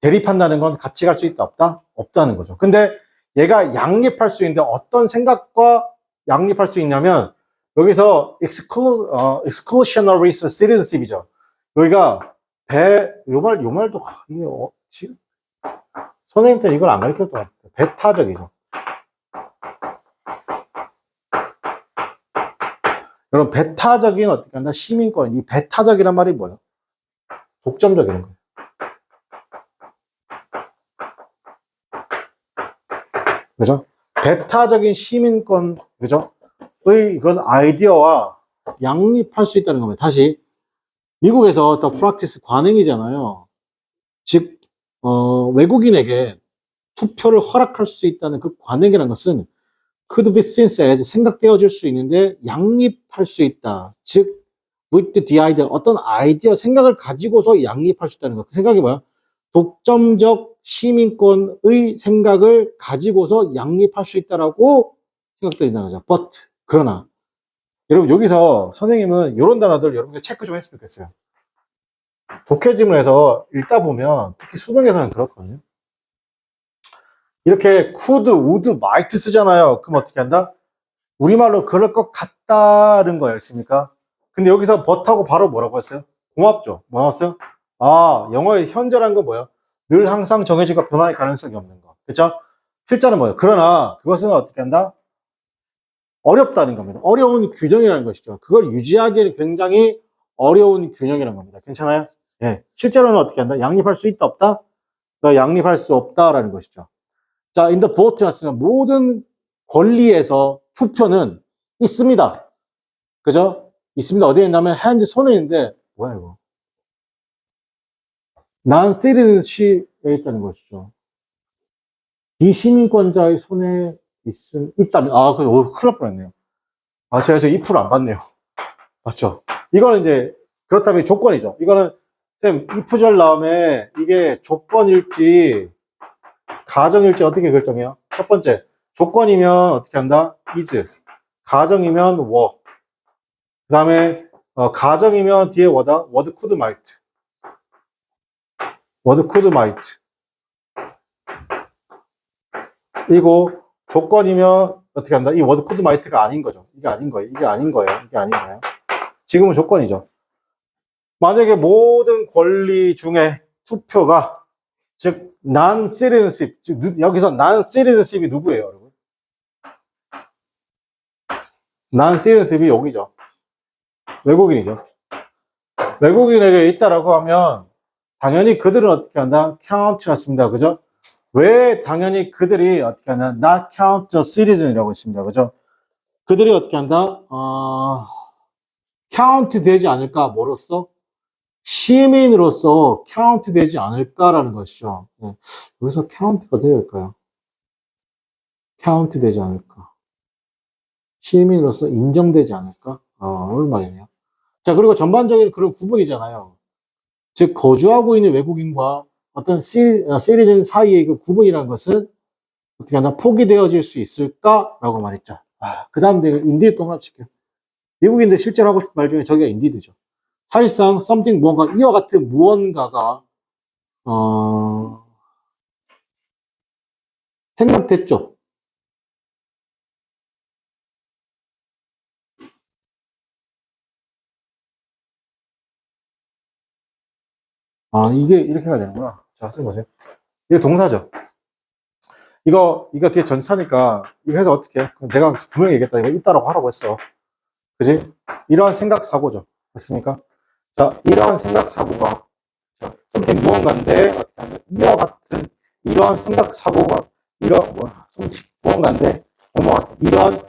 대립한다는 건 같이 갈 수 있다, 없다? 없다는 거죠. 근데 얘가 양립할 수 있는데 어떤 생각과 양립할 수 있냐면, 여기서 exclusionary citizenship이죠. 여기가 요 말도, 이게, 지금, 선생님한테 이걸 안 가르쳤던 것 같아요. 배타적이죠. 여러분, 배타적인 어떻게 한다? 시민권. 이 배타적이란 말이 뭐예요? 독점적인 거예요. 그죠? 배타적인 시민권, 그죠? 의 그런 아이디어와 양립할 수 있다는 겁니다. 다시, 미국에서 더 프랙티스 관행이잖아요. 즉, 외국인에게 투표를 허락할 수 있다는 그 관행이라는 것은 could be seen as 생각되어질 수 있는데 양립할 수 있다. 즉, with the idea, 어떤 아이디어, 생각을 가지고서 양립할 수 있다는 것. 그 생각이 뭐야? 독점적 시민권의 생각을 가지고서 양립할 수 있다라고 생각되진다는 거죠. But, 그러나, 여러분, 여기서 선생님은 이런 단어들 여러분들 체크 좀 했으면 좋겠어요. 독해지문에서 읽다 보면, 특히 수능에서는 그렇거든요. 이렇게 could, would, might 쓰잖아요. 그럼 어떻게 한다? 우리말로 그럴 것 같다는 거였습니까? 근데 여기서 but하고 바로 뭐라고 했어요? 고맙죠. 뭐 나왔어요? 아, 영어의 현재란 건 뭐예요? 늘 항상 정해지고 변화의 가능성이 없는 거. 그쵸? 필자는 뭐예요? 그러나 그것은 어떻게 한다? 어렵다는 겁니다. 어려운 균형이라는 것이죠. 그걸 유지하기에는 굉장히 어려운 균형이라는 겁니다. 괜찮아요? 예. 실제로는 어떻게 한다? 양립할 수 있다, 없다? 양립할 수 없다라는 것이죠. 자, in the vote 났으면 모든 권리에서 투표는 있습니다. 그죠? 있습니다. 어디에 있냐면 hand 손에 있는데 뭐야 이거? non-citizenship에 있다는 것이죠. 비시민권자의 손에 있다면 큰일 날 뻔했네요. 제가 if를 안 봤네요. 맞죠? 이거는 이제 그렇다면 조건이죠. 이거는 쌤 if 절 다음에 이게 조건일지 가정일지 어떻게 결정해요? 첫 번째 조건이면 어떻게 한다? is 가정이면 were 그 다음에 가정이면 뒤에 뭐다? word could might word could might 이거 조건이면 어떻게 한다? 이 word could might가 아닌 거죠. 이게 아닌 거예요. 이게 아닌 거예요. 이게 아닌 거예요. 지금은 조건이죠. 만약에 모든 권리 중에 투표가 즉 non-citizenship 즉 여기서 non-citizenship이 누구예요, 여러분? non-citizenship이 여기죠. 외국인이죠. 외국인에게 있다라고 하면 당연히 그들은 어떻게 한다? count 났습니다. 그죠? 왜 당연히 그들이 어떻게 하냐? not count the citizen이라고 있습니다. 그죠? 그들이 어떻게 한다? count 되지 않을까? 뭐로써? 시민으로서 count 되지 않을까라는 것이죠. 네. 여기서 count가 될까요? count 되지 않을까? 시민으로서 인정되지 않을까? 이런 말이네요. 자, 그리고 전반적인 그런 구분이잖아요. 즉, 거주하고 있는 외국인과 어떤 시리즌 사이의 그 구분이라는 것은 어떻게 하나 포기되어질 수 있을까라고 말했죠. 그 다음 내가 인디드 또 하나 칠게요. 미국인들 실제로 하고 싶은 말 중에 저기가 인디드죠. 사실상 something 무언가 이와 같은 무언가가 생각됐죠. 이게 이렇게 해야 되는구나. 자, 써보세요. 이게 동사죠. 이거 뒤에 전사니까 이거 해서 어떻게 해? 내가 분명히 얘기했다. 이거 있다라고 하라고 했어. 그지? 이러한 생각 사고죠. 됐습니까? 자, 이러한 생각 사고가 자, something 무언가인데 어떻게 하면 이와 같은 이러한 생각 사고가 something 무언가인데 이러한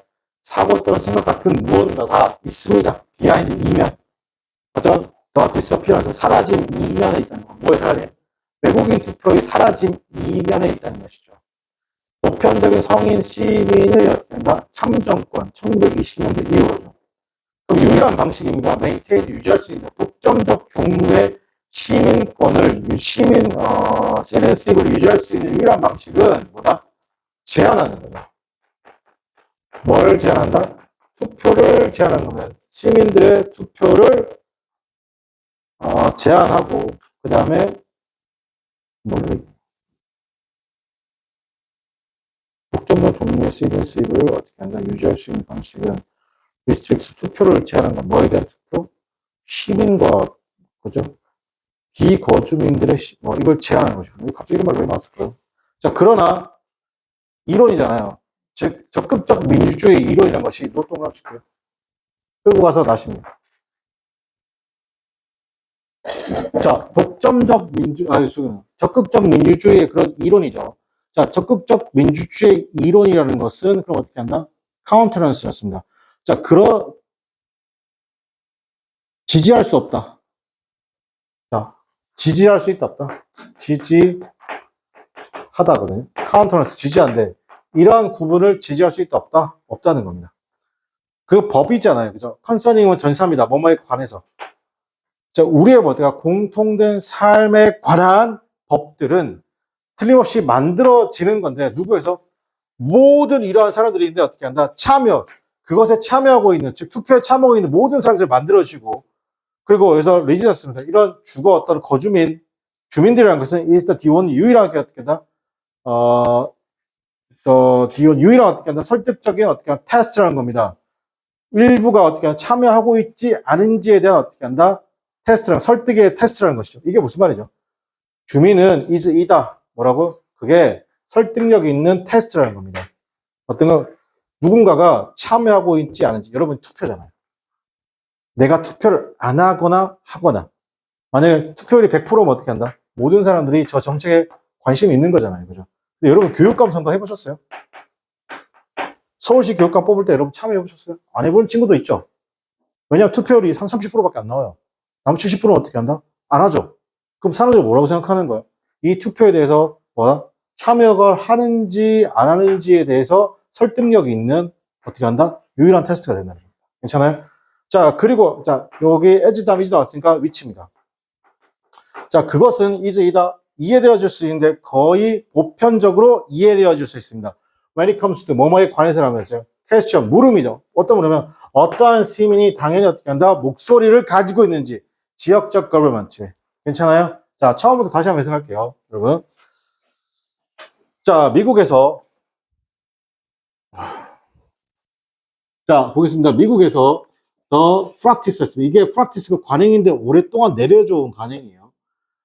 사고 또는 생각 같은 무언가가 있습니다. behind 이면 어떤 the disappearance 사라짐 이면에 있다는 거. 뭐에 사라짐? 외국인 투표의 사라짐 이면에 있다는 것이죠. 보편적인 성인 시민의 어떻게 한다? 참정권 1920년대 이후로죠. 그럼 유일한 방식입니다. 메인테인 유지할 수 있는 독점적 경우의 시민권을 시민십을 유지할 수 있는 유일한 방식은 뭐다? 제한하는 거다. 뭘 제한한다? 투표를 제한하는 거다. 시민들의 투표를 제한하고 그 다음에 독점적 종류의 시민십을 어떻게 한다? 유지할 수 있는 방식은 리스트릭스 투표를 제한한다. 뭐에 대한 투표? 시민과 그죠? 비거주민들의 이걸 제한하는 것이죠. 갑자기 이런 말 왜 나왔을까요? 자, 그러나 이론이잖아요. 즉 적극적 민주주의 이론이라는 것이 노동을 합칠게요. 끌고 가서 나십니다. 자, 적극적 민주주의의 그런 이론이죠. 자, 적극적 민주주의 이론이라는 것은 그럼 어떻게 한다? 카운터런스였습니다. 자, 지지할 수 없다. 자, 지지할 수 있다 없다. 지지하다거든요. 카운터런스 지지한데 이러한 구분을 지지할 수 있다 없다? 없다는 겁니다. 그 법이잖아요. 그죠? 컨서닝은 전사입니다. 뭐뭐에 관해서. 자, 우리의 뭐가 공통된 삶에 관한 법들은 틀림없이 만들어지는 건데 누구에서? 모든 이러한 사람들인데 어떻게 한다? 그것에 참여하고 있는, 즉 투표에 참여하고 있는 모든 사람들이 만들어지고 그리고 여기서 레지던스입니다. 이런 어떤 주민들이라는 것은 일단 D1이 유일하게 어떻게 한다? D1 유일하게 어떻게 한다? 설득적인 어떻게 한다? 테스트라는 겁니다. 일부가 어떻게 한다? 참여하고 있지 않은지에 대한 어떻게 한다? 테스트랑 설득의 테스트라는 것이죠. 이게 무슨 말이죠? 주민은 is 이다. 뭐라고? 그게 설득력 있는 테스트라는 겁니다. 어떤 거 누군가가 참여하고 있지 않은지 여러분 투표잖아요. 내가 투표를 안 하거나 하거나 만약에 투표율이 100%면 어떻게 한다? 모든 사람들이 저 정책에 관심이 있는 거잖아요. 그죠? 근데 여러분 교육감 선거 해보셨어요? 서울시 교육감 뽑을 때 여러분 참여해보셨어요? 안 해본 친구도 있죠? 왜냐하면 투표율이 한 30%밖에 안 나와요. 나머지 70%는 어떻게 한다? 안 하죠. 그럼 사람들이 뭐라고 생각하는 거예요? 이 투표에 대해서 뭐야? 참여를 하는지 안 하는지에 대해서 설득력이 있는 어떻게 한다? 유일한 테스트가 된다는 겁니다. 괜찮아요? 자, 그리고 자 여기 에즈다 미즈다 왔으니까 위치입니다. 자, 그것은 이즈이다 이해되어질 수 있는데 거의 보편적으로 이해되어질 수 있습니다. When it comes to 뭐뭐에 관해서라고 했어요. 퀘스천, 물음이죠. 어떤 물으면 어떠한 시민이 당연히 어떻게 한다? 목소리를 가지고 있는지 지역적 거버먼트. 괜찮아요? 자, 처음부터 다시 한번 해석할게요. 여러분. 자, 미국에서 자, 보겠습니다. 미국에서 더 프랙티스였습니다. 이게 프랙티스가 관행인데 오랫동안 내려져온 관행이에요.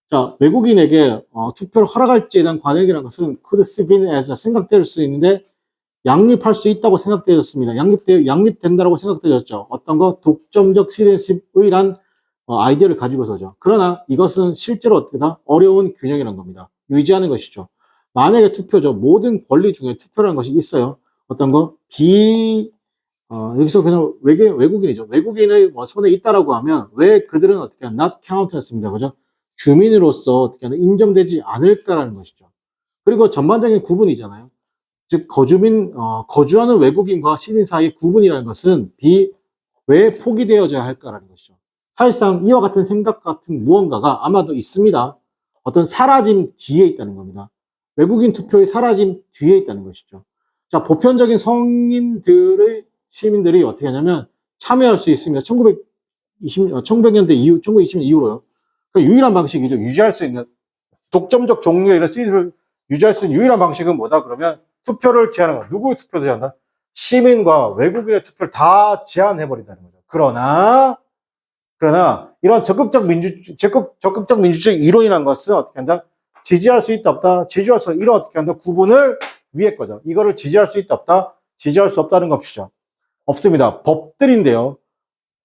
자, 외국인에게 투표를 허락할지에 대한 관행이라는 것은 could be as 생각될 수 있는데 양립할 수 있다고 생각되었습니다. 양립된다라고 생각되었죠. 어떤 거? 독점적 시대십의란 아이디어를 가지고서죠. 그러나 이것은 실제로 어떻게다? 어려운 균형이라는 겁니다. 유지하는 것이죠. 만약에 투표죠. 모든 권리 중에 투표라는 것이 있어요. 어떤 거? 여기서 그냥 외국인이죠. 외국인의 손에 있다라고 하면 왜 그들은 어떻게 하나? not counted 했습니다. 그죠? 주민으로서 어떻게 하나? 인정되지 않을까라는 것이죠. 그리고 전반적인 구분이잖아요. 즉, 거주하는 외국인과 시민 사이의 구분이라는 것은 왜 포기되어져야 할까라는 것이죠. 사실상 이와 같은 생각 같은 무언가가 아마도 있습니다. 어떤 사라짐 뒤에 있다는 겁니다. 외국인 투표의 사라짐 뒤에 있다는 것이죠. 자, 보편적인 시민들이 어떻게 하냐면 참여할 수 있습니다. 1920년대 이후, 1920년 이후로요. 그 유일한 방식이죠. 유지할 수 있는, 독점적 종류의 이런 시리즈를 유지할 수 있는 유일한 방식은 뭐다? 그러면 투표를 제한하는 거야. 누구의 투표를 제한한다? 시민과 외국인의 투표를 다 제한해버린다는 거죠. 그러나 이런 적극적 민주주의 이론이라는 것은 어떻게 한다? 지지할 수 있다 없다? 지지할 수 이런 어떻게 한다? 구분을 위에 거죠. 이거를 지지할 수 있다 없다? 지지할 수 없다는 것이죠. 없습니다. 법들인데요.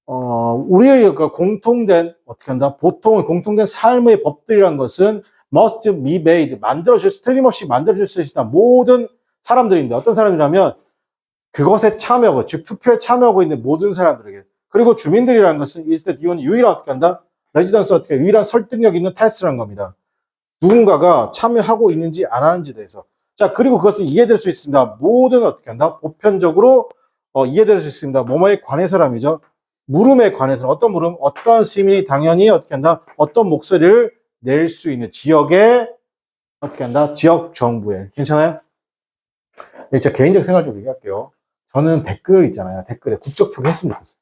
우리의 공통된 어떻게 한다? 보통의 공통된 삶의 법들이라는 것은 must be made 틀림없이 만들어질 수 있다. 모든 사람들인데 어떤 사람이라면 그것에 참여하고 즉 투표에 참여하고 있는 모든 사람들에게 그리고 주민들이라는 것은 is the 유일한 어떻게 한다? 레지던스 어떻게 유일한 설득력 있는 테스트라는 겁니다. 누군가가 참여하고 있는지 안 하는지에 대해서. 자, 그리고 그것은 이해될 수 있습니다. 모든 어떻게 한다? 보편적으로 이해될 수 있습니다. 뭐뭐에 관해서라면이죠. 물음에 관해서 어떤 물음, 어떤 시민이 당연히 어떻게 한다? 어떤 목소리를 낼 수 있는 지역에 어떻게 한다? 지역 정부에. 괜찮아요? 제 개인적 생각 좀 얘기할게요. 저는 댓글 있잖아요. 댓글에 국적 표기했으면 좋겠어요.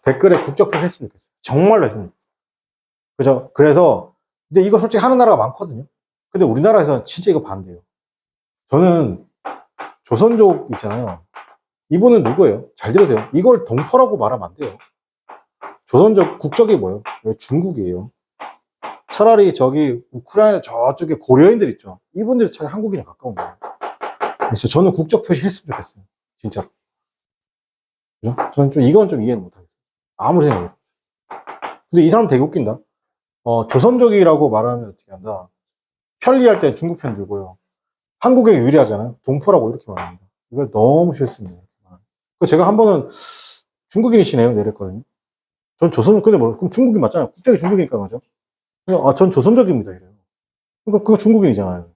댓글에 국적 표기했으면 좋겠어요. 정말로 했으면 좋겠어요. 그죠? 그래서 근데 이거 솔직히 하는 나라가 많거든요. 근데 우리나라에서는 진짜 이거 반대예요. 저는 조선족 있잖아요. 이분은 누구예요? 잘 들으세요. 이걸 동포라고 말하면 안 돼요. 조선족 국적이 뭐예요? 중국이에요. 차라리 저기 우크라이나 저쪽에 고려인들 있죠. 이분들이 차라리 한국인에 가까운 거예요. 그래서 저는 국적 표시했으면 좋겠어요. 진짜. 그죠? 저는 이건 좀 이해는 못하겠어요. 아무리 생각해도. 근데 이 사람 되게 웃긴다. 조선족이라고 말하면 어떻게 한다? 편리할 때 중국 편 들고요. 한국에 유리하잖아요. 동포라고 이렇게 말합니다. 이거 너무 싫습니다. 제가 한 번은 중국인이시네요. 내렸거든요. 전 근데 그럼 중국인 맞잖아요. 국적이 중국이니까 맞죠? 전 조선족입니다. 이래요. 그러니까 그거 중국인이잖아요.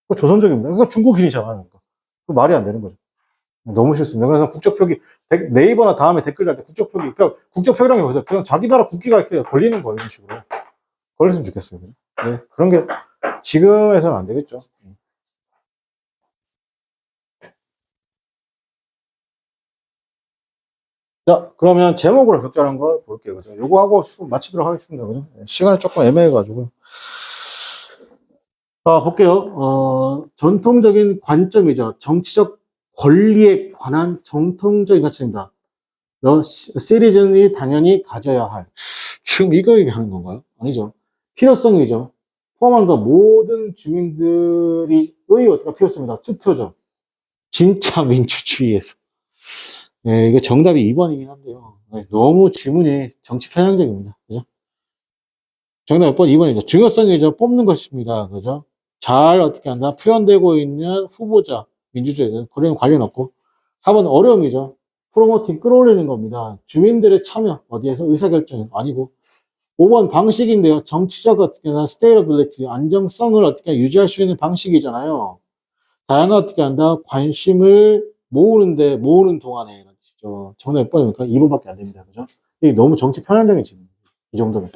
그거 조선족입니다. 그러니까 중국인이잖아요. 그러니까. 그 말이 안 되는 거죠. 너무 싫습니다. 그래서 국적 표기, 네이버나 다음에 댓글 달 때 국적 표기, 그러니까 국적 표기란 게 뭐죠? 그냥 자기 나라 국기가 이렇게 걸리는 거예요. 이런 식으로. 걸렸으면 좋겠어요. 네. 그런 게 지금에서는 안 되겠죠. 자, 그러면 제목으로 적절한 걸 볼게요. 그죠? 요거 하고 마치도록 하겠습니다. 그죠? 시간이 조금 애매해가지고. 볼게요. 전통적인 관점이죠. 정치적 권리에 관한 전통적인 가치입니다. citizen이 당연히 가져야 할. 지금 이거 얘기하는 건가요? 아니죠. 필요성이죠. 포함한 거 모든 주민들이 어떻게 필요성이다. 투표죠. 진짜 민주주의에서. 네, 이게 정답이 2번이긴 한데요. 네, 너무 지문이 정치 편향적입니다. 그죠? 정답 몇 번? 2번이죠. 중요성이죠. 뽑는 것입니다. 그죠? 잘 어떻게 한다? 표현되고 있는 후보자, 민주주의는 그런 관련 없고. 4번 어려움이죠. 프로모팅 끌어올리는 겁니다. 주민들의 참여, 어디에서 의사결정이 아니고. 5번 방식인데요. 정치적 어떻게 하나, 스테이러빌리티, 안정성을 어떻게 유지할 수 있는 방식이잖아요. 다양한 어떻게 한다? 관심을 모으는 동안에 이런 뜻이죠. 정답 몇 번입니까? 2번밖에 안 됩니다. 그죠? 이게 너무 정치 편향적인 질문. 이 정도면.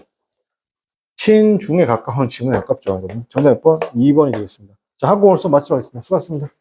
친중에 가까운 질문에 가깝죠, 여러분. 정답 몇 번? 2번이 되겠습니다. 자, 한국어로서 마치도록 하겠습니다. 수고하셨습니다.